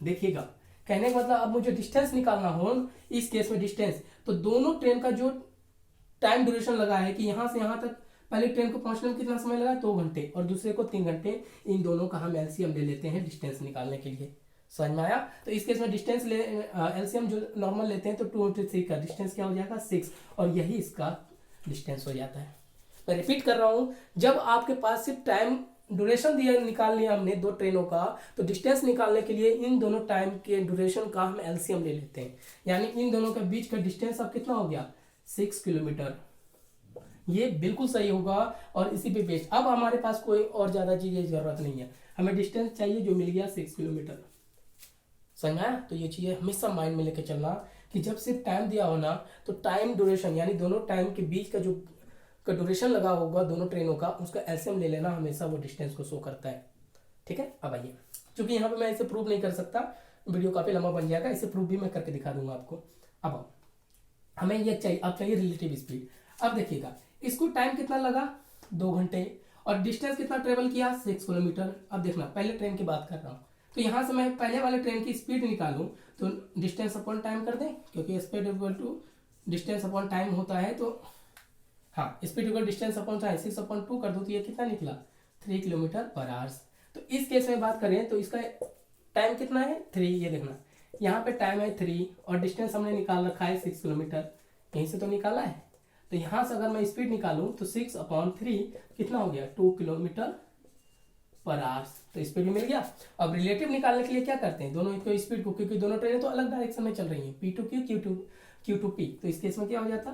देखिएगा, कहने का मतलब अब मुझे डिस्टेंस निकालना हो, इस केस में डिस्टेंस, तो दोनों ट्रेन का जो टाइम ड्यूरेशन लगा है कि यहां से यहां तक पहले ट्रेन को पहुंचने में कितना समय लगा, 2 घंटे, और दूसरे को 3 घंटे। इन दोनों का हम एलसीएम ले लेते हैं डिस्टेंस निकालने के लिए। समझ में आया? तो इस केस में डिस्टेंस एलसीएम जो नॉर्मल लेते हैं तो 2 into 3 का डिस्टेंस क्या हो जाएगा, 6, और यही इसका डिस्टेंस हो जाता है। मैं रिपीट कर रहा हूं, जब आपके पास सिर्फ टाइम ड्यूरेशन दिया, निकाल लिया हमने 2 ट्रेनों का, तो डिस्टेंस निकालने के लिए इन दोनों टाइम के ड्यूरेशन का हम एलसीएम ले लेते हैं। यानी इन दोनों के बीच का डिस्टेंस अब कितना हो गया, 6 किलोमीटर। ये बिल्कुल सही होगा और इसी पे बेस्ड। अब हमारे पास कोई और ज्यादा चीज की जरूरत नहीं है, हमें डिस्टेंस चाहिए जो मिल गया 6 किलोमीटर। समझ आया? तो ये चीजें हमेशा माइंड में लेके चलना कि जब सिर्फ टाइम दिया हो ना, तो टाइम ड्यूरेशन यानी दोनों टाइम के बीच का जो ड्यूरेशन लगा होगा दोनों ट्रेनों का, उसका एलसीएम ले लेना, हमेशा वो डिस्टेंस को शो करता है। ठीक है? अब आइए, क्योंकि यहाँ पे मैं इसे प्रूव नहीं कर सकता, वीडियो काफी लंबा बन जाएगा, इसे प्रूव भी मैं करके दिखा दूंगा आपको। अब हमें ये चाहिए, अब चाहिए रिलेटिव स्पीड। अब देखिएगा, इसको टाइम कितना लगा, 2 घंटे, और डिस्टेंस कितना ट्रेवल किया, 6 किलोमीटर। अब देखना, पहले ट्रेन की बात कर रहा हूँ, तो यहां से मैं पहले वाले ट्रेन की स्पीड निकालूं तो डिस्टेंस अपॉन टाइम कर दें, क्योंकि speed equal to distance upon time होता है। तो हाँ, speed equal distance upon time, 6/2 कर दो तो ये कितना निकला, 3 किलोमीटर पर आवर्स। तो इस केस में बात करें तो इसका टाइम कितना है, 3। ये देखना, यहाँ पे टाइम है 3 और डिस्टेंस हमने निकाल रखा है 6 किलोमीटर, यहीं से तो निकाला है। तो यहां से अगर मैं स्पीड निकालूं तो 6/3 कितना हो गया, 2 किलोमीटर पर आवर्स। तो स्पीड भी मिल गया। अब रिलेटिव निकालने के लिए क्या करते हैं, दोनों को स्पीड को, क्योंकि दोनों ट्रेनें तो अलग डायरेक्शन में चल रही हैं, P to Q, Q to P, तो इस केस में क्या हो जाता,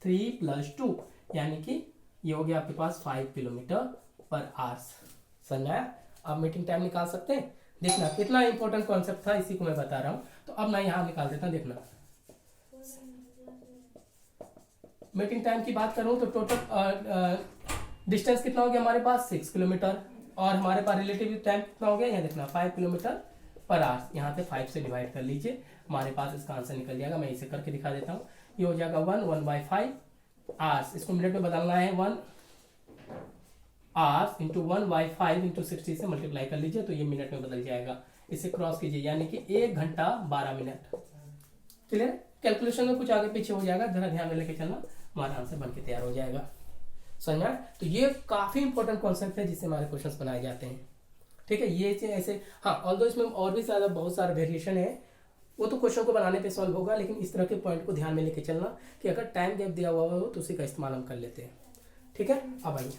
3 + 2, यानी कि ये हो गया आपके पास 5 किलोमीटर पर आवर्स। समझ आया? अब मीटिंग टाइम निकाल सकते हैं। देखना कितना इंपॉर्टेंट कॉन्सेप्ट था, इसी को मैं बता रहा हूँ। तो अब मैं यहाँ निकाल देता हूँ। देखना, मीटिंग टाइम की बात करूं तो टोटल डिस्टेंस कितना हो गया हमारे पास, 6 किलोमीटर, और हमारे पास रिलेटिव टाइम कितना हो गया, यहाँ देखना 5 किलोमीटर पर आवर्स। यहाँ पे 5 से डिवाइड कर लीजिए, हमारे पास इसका आंसर निकल जाएगा। मैं इसे करके दिखा देता हूँ। ये हो जाएगा 1/5 आवर्स। इसको मिनट में बदलना है, 1 आवर्स इंटू 1/5 इंटू 60 से मल्टीप्लाई कर लीजिए, तो ये मिनट में बदल जाएगा। इसे क्रॉस कीजिए, यानी कि 1 घंटा 12 मिनट। क्लियर? कैलकुलेशन में कुछ आगे पीछे हो जाएगा, जरा ध्यान में लेके चलना, हमारा आंसर बन के तैयार हो जाएगा। समझ में? तो ये काफी इंपॉर्टेंट कॉन्सेप्ट है जिससे हमारे क्वेश्चंस बनाए जाते हैं। ठीक है? ये ऐसे, हाँ, ऑल्दो इसमें और भी ज्यादा बहुत सारा वेरिएशन है, वो तो क्वेश्चन को बनाने पे सॉल्व होगा, लेकिन इस तरह के पॉइंट को ध्यान में लेके चलना कि अगर टाइम गैप दिया हुआ हो तो उसी का इस्तेमाल हम कर लेते हैं। ठीक है? अब आइए,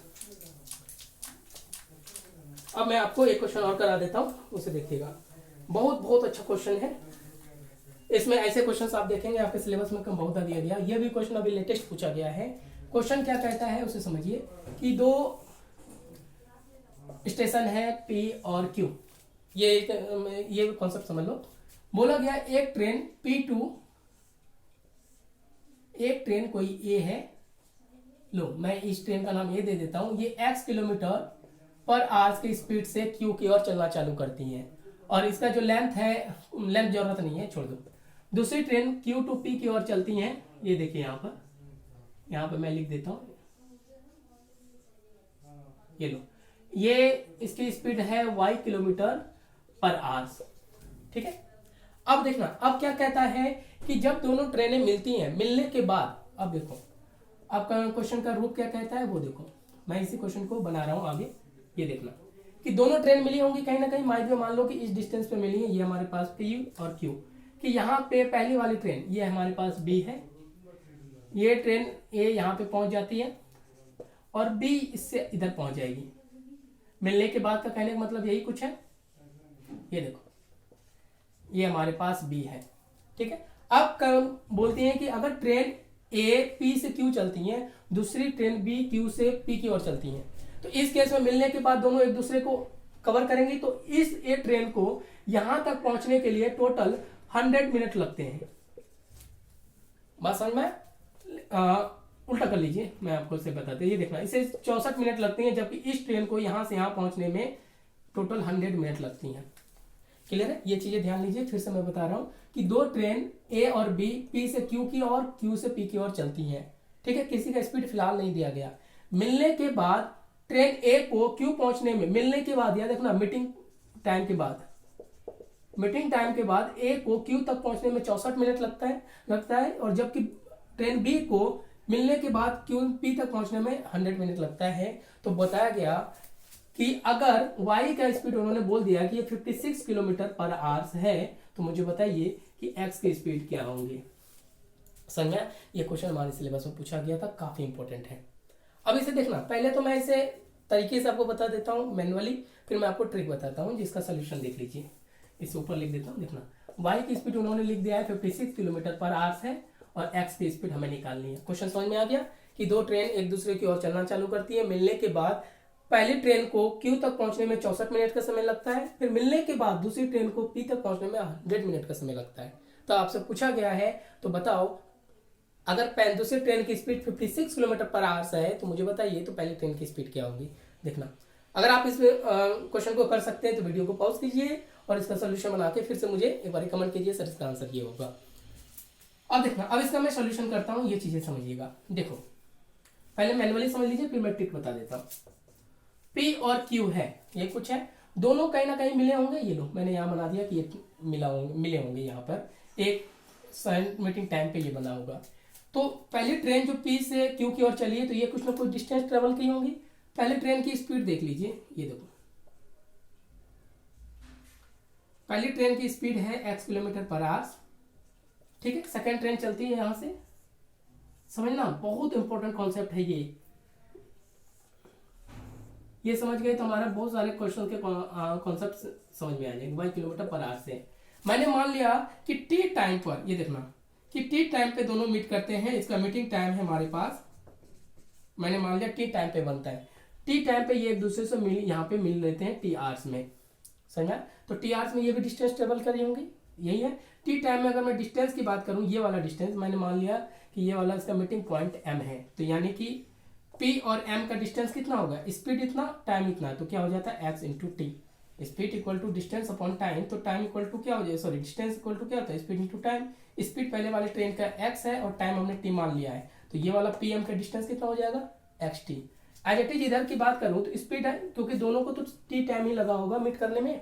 अब मैं आपको एक क्वेश्चन और करा देता हूँ, उसे देखिएगा। बहुत अच्छा क्वेश्चन है। इसमें ऐसे क्वेश्चंस आप देखेंगे आपके सिलेबस में कम बहुत दिया गया। ये भी क्वेश्चन अभी लेटेस्ट पूछा गया है। क्वेश्चन क्या कहता है उसे समझिए कि 2 स्टेशन है P और Q। ये कॉन्सेप्ट समझ लो। बोला गया एक ट्रेन P2, एक ट्रेन कोई A है। लो, मैं इस ट्रेन का नाम A दे देता हूं। ये x किलोमीटर पर आवर्स की स्पीड से Q की ओर चलना चालू करती है, और इसका जो लेंथ है, लेंथ जरूरत नहीं है, छोड़ दो। दूसरी ट्रेन Q to P की ओर चलती हैं। ये देखिए यहाँ पर मैं लिख देता हूँ, ये लो, ये इसकी स्पीड है y किलोमीटर पर आवर्स। ठीक है? अब देखना, अब क्या कहता है कि जब दोनों ट्रेनें मिलती हैं, मिलने के बाद, अब देखो आपका क्वेश्चन का रूप क्या कहता है वो देखो। मैं इसी क्वेश्चन को बना रहा हूं आगे। ये देखना कि दोनों ट्रेन मिली होंगी कहीं ना कहीं, मान लो कि इस डिस्टेंस पे मिली है। ये हमारे पास P और Q, कि यहाँ पे पहली वाली ट्रेन ये हमारे पास B है, ये ट्रेन A यहाँ पे पहुंच जाती है और B इससे इधर पहुंच जाएगी। मिलने के बाद का कहने का मतलब यही कुछ है। ये देखो, ये हमारे पास बी है, ठीक है। अब बोलती हैं कि अगर ट्रेन ए पी से क्यू चलती है, दूसरी ट्रेन बी क्यू से पी की ओर चलती है, तो इस केस में मिलने के बाद दोनों एक दूसरे को कवर करेंगी, तो इस ए ट्रेन को यहां तक पहुंचने के लिए टोटल 100 मिनट लगते हैं। बात समझ में? उल्टा कर लीजिए, मैं आपको इसे बताते, ये देखना, इसे 64 मिनट लगती हैं, जबकि इस ट्रेन को यहां से यहां पहुंचने में टोटल 100 मिनट लगती हैं। क्लियर है? ये चीजें ध्यान लीजिए, फिर से मैं बता रहा हूं कि दो ट्रेन ए और बी पी से क्यू की और क्यू से पी की ओर चलती हैं, ठीक है। किसी का स्पीड फिलहाल नहीं दिया गया। मिलने के बाद ट्रेन ए को क्यू पहुंचने में, मिलने के बाद, याद देखना, मीटिंग टाइम के बाद ए को क्यू तक पहुंचने में 64 मिनट लगता है, और जबकि ट्रेन बी को मिलने के बाद क्यू पी तक पहुंचने में 100 मिनट लगता है। तो बताया गया कि अगर y का स्पीड उन्होंने बोल दिया कि ये 56 किलोमीटर पर आवर्स है, तो मुझे बताइए कि x की स्पीड क्या होंगे। समझा? ये क्वेश्चन हमारे सिलेबस में पूछा गया था, काफी इंपॉर्टेंट है। अब इसे देखना, पहले तो मैं इसे तरीके से आपको बता देता हूँ मैनुअली, फिर मैं आपको ट्रिक बताता हूँ जिसका सोल्यूशन देख लीजिए। इसे ऊपर लिख देता हूँ, देखना, y की स्पीड उन्होंने लिख दिया है 56 किलोमीटर पर आवर्स है, और x की स्पीड हमें निकालनी है। क्वेश्चन समझ में आ गया कि दो ट्रेन एक दूसरे की ओर चलना चालू करती है। मिलने के बाद पहली ट्रेन को क्यू तक पहुंचने में 64 मिनट का समय लगता है, फिर मिलने के बाद दूसरी ट्रेन को पी तक पहुंचने में 100 मिनट का समय लगता है। तो आपसे पूछा गया है, तो बताओ अगर दूसरी ट्रेन की स्पीड 56 किलोमीटर पर आवर्स है, तो मुझे बताइए तो पहली ट्रेन की स्पीड क्या होगी। देखना, अगर आप इस क्वेश्चन को कर सकते हैं तो वीडियो को पॉज कीजिए और इसका सोल्यूशन बना के फिर से मुझे एक बार कमेंट कीजिए, सर इसका आंसर ये होगा। अब देखना, अब इसका मैं सोल्यूशन करता हूँ, ये चीजें समझिएगा। देखो, पहले मैनुअली समझ लीजिए, फिर मैं ट्रिक बता देता हूँ। P और Q है, ये कुछ है, दोनों कहीं ना कहीं मिले होंगे। ये लो, मैंने यहाँ बना दिया कि ये मिले होंगे, यहाँ पर एक मीटिंग टाइम पे ये बना होगा। तो पहली ट्रेन जो P से Q की ओर चली है, तो ये कुछ ना कुछ डिस्टेंस ट्रेवल की होंगी। पहले ट्रेन की स्पीड देख लीजिए, ये देखो, पहली ट्रेन की स्पीड है x किलोमीटर पर आवर्स, ठीक है। सेकेंड ट्रेन चलती है यहां से, समझना, बहुत इंपॉर्टेंट कॉन्सेप्ट है ये समझ गए तो हमारा बहुत सारे क्वेश्चन के कॉन्सेप्ट समझ में आ जाएंगे। y किलोमीटर पर आवर से मैंने मान लिया कि टी टाइम पर, ये देखना कि टी टाइम पे दोनों मीट करते हैं, इसका मीटिंग टाइम है हमारे पास, मैंने मान लिया टी टाइम पे बनता है। टी टाइम पे ये एक दूसरे से यहाँ पे मिल लेते हैं टी आवर्स में, समझा? तो टी आवर्स में ये भी डिस्टेंस ट्रेवल करी होंगी, यही है। टी टाइम में अगर मैं डिस्टेंस की बात करूं, ये वाला डिस्टेंस मैंने मान लिया कि ये वाला इसका मीटिंग पॉइंट m है, तो यानी कि p और m का डिस्टेंस कितना होगा, स्पीड इतना, टाइम इतना, तो क्या हो जाता है x into t. Speed equal to distance upon time, तो टाइम इक्वल टू क्या हो जाए, सॉरी, डिस्टेंस इक्वल टू क्या होता है, स्पीड इंटू टाइम। स्पीड पहले वाले ट्रेन का x है और टाइम हमने t मान लिया है, तो ये वाला pm का डिस्टेंस कितना हो जाएगा, xt। एज इट इज इधर की बात करूं तो स्पीड है, क्योंकि दोनों को तो t टाइम ही लगा होगा मीट करने में,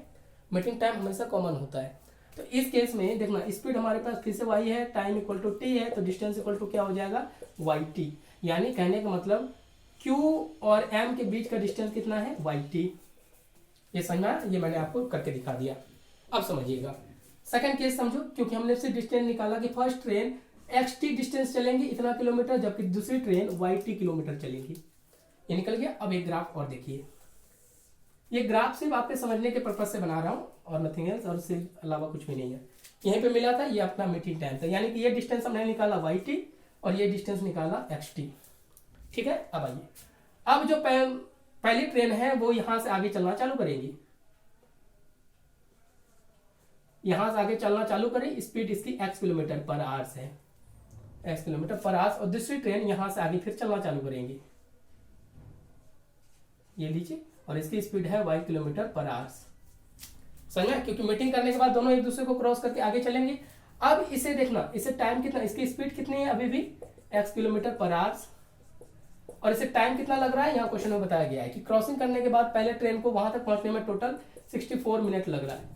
मीटिंग टाइम हमेशा कॉमन होता है। तो इस केस में देखना, स्पीड हमारे पास फिर से y है, टाइम इक्वल टू t है, तो डिस्टेंस इक्वल टू क्या हो जाएगा, yt। यानी कहने का मतलब q और m के बीच का डिस्टेंस कितना है, yt। ये समझना, ये मैंने आपको करके दिखा दिया। अब समझिएगा सेकंड केस समझो, क्योंकि हमने सिर्फ डिस्टेंस निकाला कि फर्स्ट ट्रेन xt डिस्टेंस चलेंगी इतना किलोमीटर, जबकि दूसरी ट्रेन yt किलोमीटर चलेगी, ये निकल गया। अब एक ग्राफ और देखिए, ये ग्राफ सिर्फ आपके समझने के पर्पज से बना रहा हूं और नथिंग एल्स, और इसके अलावा कुछ भी नहीं है। यहीं पे मिला था, ये अपना मीटिंग टाइम था, यानी कि ये डिस्टेंस हमने निकाला yt और ये डिस्टेंस निकाला xt, ठीक है। अब आइए, अब जो पहली ट्रेन है वो यहां से आगे चलना चालू करेगी, यहां से आगे चलना चालू करें, स्पीड इसकी x किलोमीटर पर आवर्स है, x किलोमीटर पर आवर्स, और दूसरी ट्रेन यहां से आगे फिर चलना चालू करेंगी, ये लीजिए, और इसकी स्पीड है y किलोमीटर पर आवर्स, समझा? क्योंकि मीटिंग करने के बाद दोनों एक दूसरे को क्रॉस करके आगे चलेंगे। अब इसे देखना, इसे टाइम कितना, इसकी स्पीड कितनी है अभी भी, x किलोमीटर पर आवर्स, और इसे टाइम कितना लग रहा है, यहाँ क्वेश्चन में बताया गया है कि क्रॉसिंग करने के बाद पहले ट्रेन को वहां तक पहुंचने में टोटल 64 मिनट लग रहा है,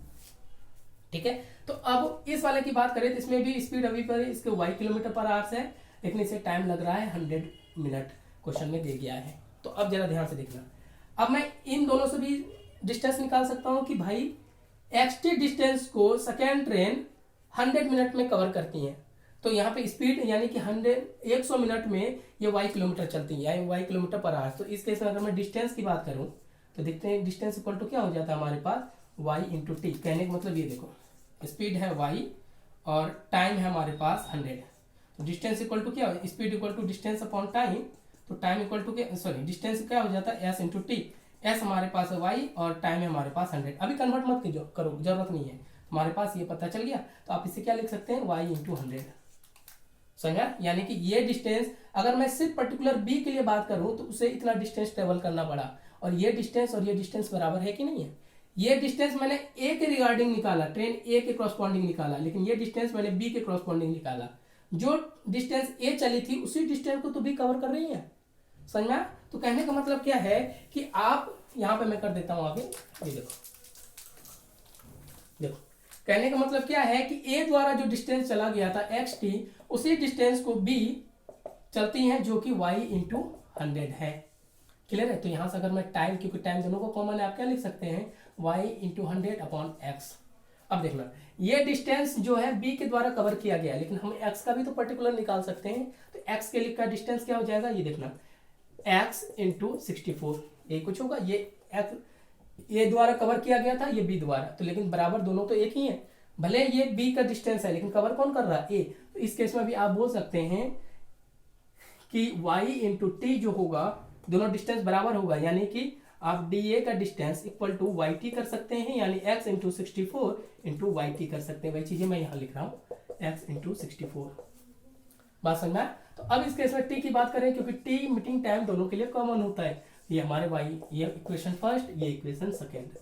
ठीक है। तो अब इस वाले की बात करें तो इसमें भी स्पीड अभी पर इसके y किलोमीटर पर आवर्स है, लेकिन इसे टाइम लग रहा है 100 मिनट, क्वेश्चन में दे गया है। तो अब जरा ध्यान से देखना, अब मैं इन दोनों से भी डिस्टेंस निकाल सकता हूं कि भाई xt डिस्टेंस को सेकेंड ट्रेन 100 मिनट में कवर करती है, तो यहाँ पे स्पीड यानी कि 100 मिनट में ये y किलोमीटर चलती है, यानी y किलोमीटर पर आवर। तो इस केस में अगर मैं डिस्टेंस की बात करूं तो देखते हैं डिस्टेंस इक्वल टू क्या हो जाता है हमारे पास y इंटू टी। कहने का मतलब ये देखो स्पीड है y और टाइम है हमारे पास 100, तो डिस्टेंस इक्वल टू क्या हो, speed equal to distance upon time, तो टाइम इक्वल टू क्या, सॉरी डिस्टेंस क्या हो जाता है s इंटू टी। एस हमारे पास है y और टाइम है हमारे पास 100। अभी कन्वर्ट मत करो, जरूरत नहीं है, हमारे पास ये पता चल गया। तो आप इसे क्या लिख सकते हैं y इंटू 100, समझा। यानी कि ये डिस्टेंस अगर मैं सिर्फ पर्टिकुलर बी के लिए बात करूं तो उसे इतना डिस्टेंस ट्रेवल करना पड़ा, और ये डिस्टेंस और ये डिस्टेंस बराबर है कि नहीं है। ये डिस्टेंस मैंने ए के रिगार्डिंग निकाला, ट्रेन ए के क्रॉसपॉन्डिंग निकाला, लेकिन ये डिस्टेंस मैंने बी के क्रॉसपॉन्डिंग निकाला। जो डिस्टेंस ए चली थी उसी डिस्टेंस को तो बी कवर कर रही है, समझ में। तो कहने का मतलब क्या है कि आप यहां पे मैं कर देता हूं आगे, ये देखो देखो कहने का मतलब क्या है कि ए द्वारा जो डिस्टेंस चला गया था एक्स टी, उसी डिस्टेंस को बी चलती है जो कि y इंटू 100 है। क्लियर है। तो यहां से अगर मैं टाइम, क्योंकि टाइम दोनों को कॉमन है, आप क्या लिख सकते हैं y इंटू 100 अपॉन एक्स। अब देखना ये डिस्टेंस जो है b के द्वारा कवर किया गया, लेकिन हम x का भी तो पर्टिकुलर निकाल सकते हैं। तो x के लिए का डिस्टेंस क्या हो जाएगा, ये देखना x इंटू 64, ये कुछ होगा, ये x ए द्वारा कवर किया गया था, ये बी द्वारा, तो लेकिन बराबर दोनों तो एक ही है। भले ये बी का डिस्टेंस है लेकिन कवर कौन कर रहा है, ए। तो इस केस में भी आप बोल सकते हैं कि y इंटू टी जो होगा, दोनों डिस्टेंस बराबर होगा, यानी कि आप डी ए का distance equal to y t कर सकते हैं, यानी x into 64 into y t कर सकते हैं। वही चीजें मैं यहाँ लिख रहा हूँ, x इंटू 64। बात समझना। तो अब इस केस में टी की बात करें, क्योंकि टी मीटिंग टाइम दोनों के लिए कॉमन होता है। ये हमारे वाई, ये इक्वेशन फर्स्ट, ये इक्वेशन सेकेंड।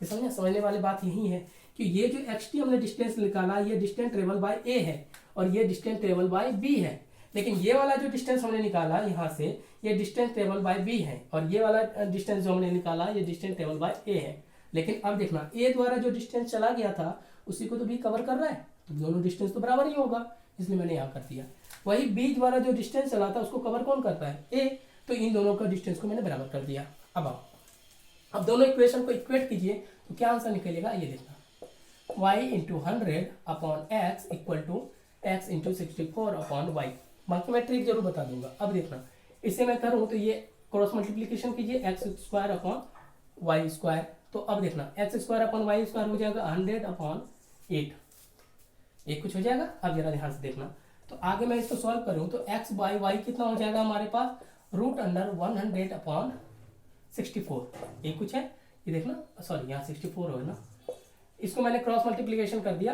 ये समझने वाली बात यही है कि ये जो एक्स टी हमने डिस्टेंस निकाला, ये डिस्टेंस ट्रेवल बाय ए है और ये डिस्टेंस ट्रेवल बाय बी है। लेकिन ये वाला जो डिस्टेंस हमने निकाला यहाँ से, ये डिस्टेंस ट्रेवल बाय बी है, और ये वाला डिस्टेंस जो हमने निकाला ये डिस्टेंस ट्रेवल बाय ए है। लेकिन अब देखना ए द्वारा जो डिस्टेंस चला गया था उसी को तो बी कवर कर रहा है, तो दोनों डिस्टेंस तो बराबर ही होगा, इसलिए मैंने यहाँ कर दिया। वही बी द्वारा जो डिस्टेंस चला था उसको कवर कौन करता है, ए, तो इन दोनों का डिस्टेंस को मैंने बराबर कर दिया। अब आओ, अब दोनों इक्वेशन को इक्वेट कीजिए तो क्या आंसर निकलेगा, ये देखना y into 100 upon x equal to x into 64 upon y. बाकी मैं ट्रिक जरूर बता दूंगा। अब देखना इसे मैं करूं तो ये क्रॉस मल्टीप्लीकेशन कीजिए, x square upon y square. तो अब देखना x square upon y square हो जाएगा 100 अपॉन 8, ये कुछ हो जाएगा। अब जरा ध्यान से देखना, तो आगे मैं इसको सॉल्व करूं तो एक्स बाई वाई कितना हो जाएगा हमारे पास, रूट अंडर 100 अपॉन 64, ये कुछ है, ये देखना, सॉरी यहाँ 64 हो ना, इसको मैंने क्रॉस मल्टीप्लीकेशन कर दिया।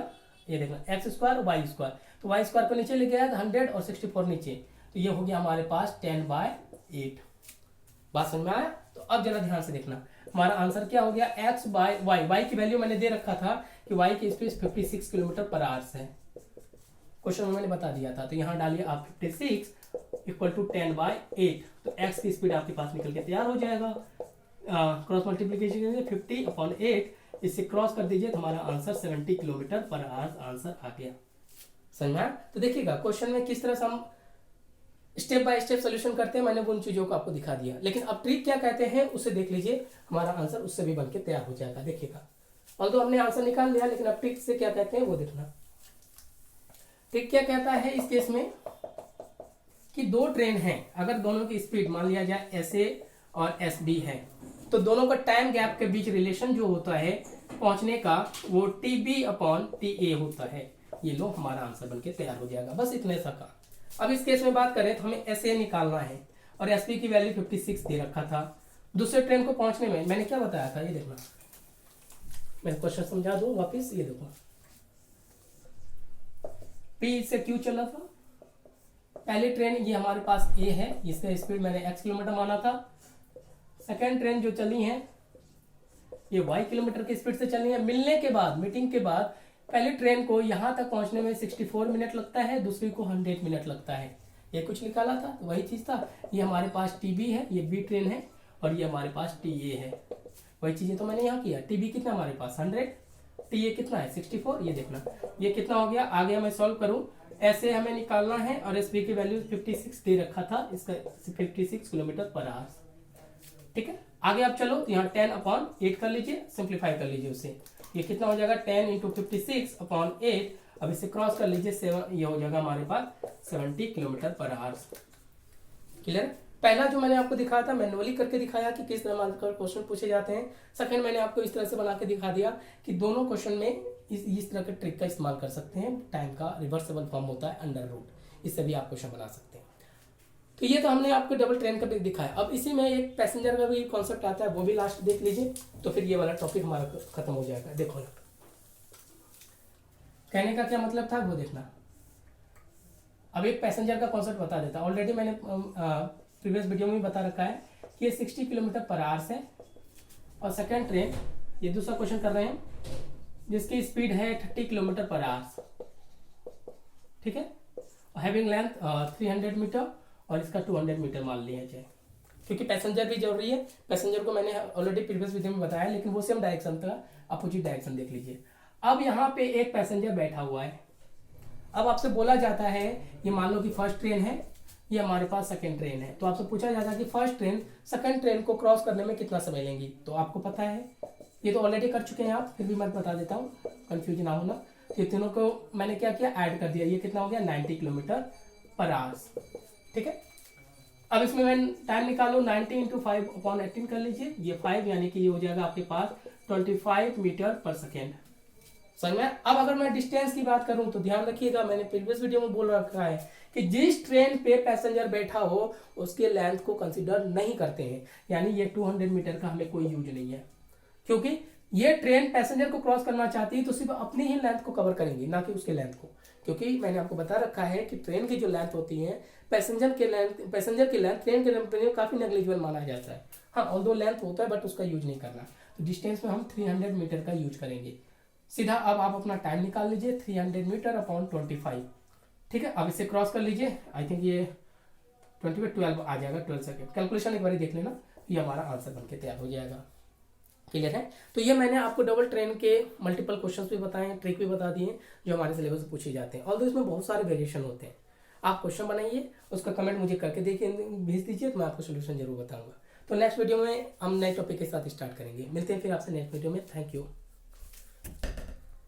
ये देखना एक्स स्क्वायर वाई स्क्वायर, तो वाई स्क्वायर को नीचे लेके आया 100 और 64 नीचे, तो ये हो गया हमारे पास 10/8। बात समझ में आया। तो अब जरा ध्यान से देखना, हमारा आंसर क्या हो गया, एक्स बाय वाई, वाई की वैल्यू मैंने दे रखा था कि वाई की स्पीड 56 किलोमीटर पर आवर्स है, क्वेश्चन में मैंने बता दिया था। तो यहाँ डालिए आप 56 इक्वल टू 10/8, तो एक्स की स्पीड आपके पास निकल के तैयार हो जाएगा। क्रॉस मल्टीप्लीकेशन 50 अपॉन 8, इससे क्रॉस कर दीजिए तो हमारा answer 70 kilometre per hours answer आ गया। समझा। तो देखिएगा क्वेश्चन में किस तरह से हम स्टेप बाय स्टेप सोल्यूशन करते हैं, मैंने उन चीजों को आपको दिखा दिया। लेकिन अब ट्रिक क्या कहते हैं उसे देख लीजिए, हमारा आंसर उससे भी बनके तैयार हो जाएगा। देखिएगा ऑल्दो हमने आंसर निकाल लिया, लेकिन अब ट्रिक से क्या कहते हैं वो देखना। ट्रिक क्या कहता है इस केस में कि दो ट्रेन हैं, अगर दोनों की स्पीड मान लिया जाए SA और SD है, तो दोनों का टाइम गैप के बीच रिलेशन जो होता है पहुंचने का वो TB अपॉन TA होता है। ये लो हमारा आंसर बनके तैयार हो जाएगा, बस इतने सा का। अब इस केस में बात करें तो हमें SA निकालना है और SP की वैल्यू 56 दे रखा था। दूसरे ट्रेन को पहुंचने में मैंने क्या बताया था, ये देखना, मैं क्वेश्चन समझा दूं वापिस। ये देखो P से Q चला था, पहली ट्रेन ये हमारे पास A है, इसका स्पीड मैंने x किलोमीटर माना था। सेकेंड ट्रेन जो चली है ये y किलोमीटर की स्पीड से चली है। मिलने के बाद, मीटिंग के बाद पहली ट्रेन को यहां तक पहुंचने में 64 मिनट लगता है, दूसरी को 100 मिनट लगता है। ये कुछ निकाला था तो वही चीज था। ये हमारे पास TB है, ये B ट्रेन है, और ये हमारे पास TA है। वही चीजें तो मैंने यहाँ किया। TB कितना हमारे पास 100, TA कितना है 64। ये देखना ये कितना हो गया, आगे मैं सॉल्व करूं, ऐसे हमें निकालना है और SP की वैल्यू 56 दे रखा था, इसका 56 किलोमीटर पर आवर्स। ठीक है, आगे आप चलो तो यहाँ 10 अपॉन 8 कर लीजिए, सिंप्लीफाई कर लीजिए उसे। ये कितना हो जाएगा 10 इंटू 56 अपॉन 8, अब इसे क्रॉस कर लीजिए 7, ये हो जाएगा हमारे पास 70 किलोमीटर पर आवर्स। क्लियर। पहला जो मैंने आपको दिखाया था मैनुअली करके दिखाया कि किस तरह मानकर क्वेश्चन पूछे जाते हैं। सेकंड मैंने आपको इस तरह से बना के दिखा दिया कि दोनों क्वेश्चन में इस तरह के ट्रिक का इस्तेमाल कर सकते हैं। टाइम का रिवर्सेबल फॉर्म होता है अंडर रूट, इससे भी आप क्वेश्चन बना सकते हैं। तो ये तो हमने आपको डबल ट्रेन का दिखाया। अब इसी में एक पैसेंजर का भी कॉन्सेप्ट आता है, वो भी लास्ट देख लीजिए, तो फिर ये वाला टॉपिक हमारा खत्म हो जाएगा। देखो ना, कहने का क्या मतलब था वो देखना। अब एक पैसेंजर का कॉन्सेप्ट बता देता, ऑलरेडी मैंने प्रीवियस वीडियो में बता रखा है कि ये 60 किलोमीटर पर आवर्स है। और सेकेंड ट्रेन, ये दूसरा क्वेश्चन कर रहे हैं जिसकी स्पीड है 30 किलोमीटर पर आवर्स, ठीक है, हैविंग लेंथ 300 मीटर और इसका 200 मीटर मान लिया जाए, क्योंकि पैसेंजर भी जरूरी है। पैसेंजर को मैंने ऑलरेडी प्रीवियस वीडियो में बताया, लेकिन वो सेम डायरेक्शन था, अपोजिट डायरेक्शन देख लीजिए। अब यहाँ पे एक पैसेंजर बैठा हुआ है। अब आपसे बोला जाता है, ये मान लो कि फर्स्ट ट्रेन है, ये हमारे पास सेकंड ट्रेन है, तो आपसे पूछा जाता है कि फर्स्ट ट्रेन सेकंड ट्रेन को क्रॉस करने में कितना समय लेंगी। तो आपको पता है, ये तो ऑलरेडी कर चुके हैं आप, फिर भी मैं बता देता हूँ, कंफ्यूज ना होना। ये तीनों को मैंने क्या किया, ऐड कर दिया। ये कितना हो गया, 90 किलोमीटर पर आवर्स, ठीक है। अब इसमें मैं टाइम निकालो, 90 इंटू 5/18 कर लीजिए, ये 5 यानी कि ये हो जाएगा आपके पास 25 मीटर पर सेकेंड। समझ में। अब अगर मैं डिस्टेंस की बात करूं तो ध्यान रखिएगा, मैंने प्रीवियस वीडियो में बोल रखा है कि जिस ट्रेन पे पैसेंजर बैठा हो उसके लेंथ को कंसीडर नहीं करते हैं, यानी ये 200 मीटर का हमें कोई यूज नहीं है, क्योंकि ये ट्रेन पैसेंजर को क्रॉस करना चाहती है तो सिर्फ अपनी ही लेंथ को कवर करेंगी, ना कि उसके लेंथ को। क्योंकि मैंने आपको बता रखा है कि ट्रेन की जो लेंथ होती है, पैसेंजर की लेंथ ट्रेन के लेंथ में काफी नेग्लिजिबल माना जाता है। हाँ, ऑल्दो लेंथ होता है बट उसका यूज नहीं करना। तो डिस्टेंस में हम 300 मीटर का यूज करेंगे सीधा। अब आप अपना टाइम निकाल लीजिए, 300 मीटर अपॉन 25, ठीक है। अब इसे क्रॉस कर लीजिए, आई थिंक ये 12 आ जाएगा, 12 सेकेंड। कैलकुलेशन एक बार देख लेना, ये हमारा आंसर बनके तैयार हो जाएगा। क्लियर है। तो ये मैंने आपको डबल ट्रेन के मल्टीपल क्वेश्चंस भी बताए हैं, ट्रिक भी बता दिए जो हमारे सिलेबस से पूछे जाते हैं। ऑल्दो इसमें बहुत सारे वेरिएशन होते हैं। आप क्वेश्चन बनाइए, उसका कमेंट मुझे करके देखिए, भेज दीजिए, तो मैं आपको सोल्यूशन जरूर बताऊंगा। तो नेक्स्ट वीडियो में हम नए टॉपिक के साथ स्टार्ट करेंगे। मिलते हैं फिर आपसे नेक्स्ट वीडियो में। Thank you.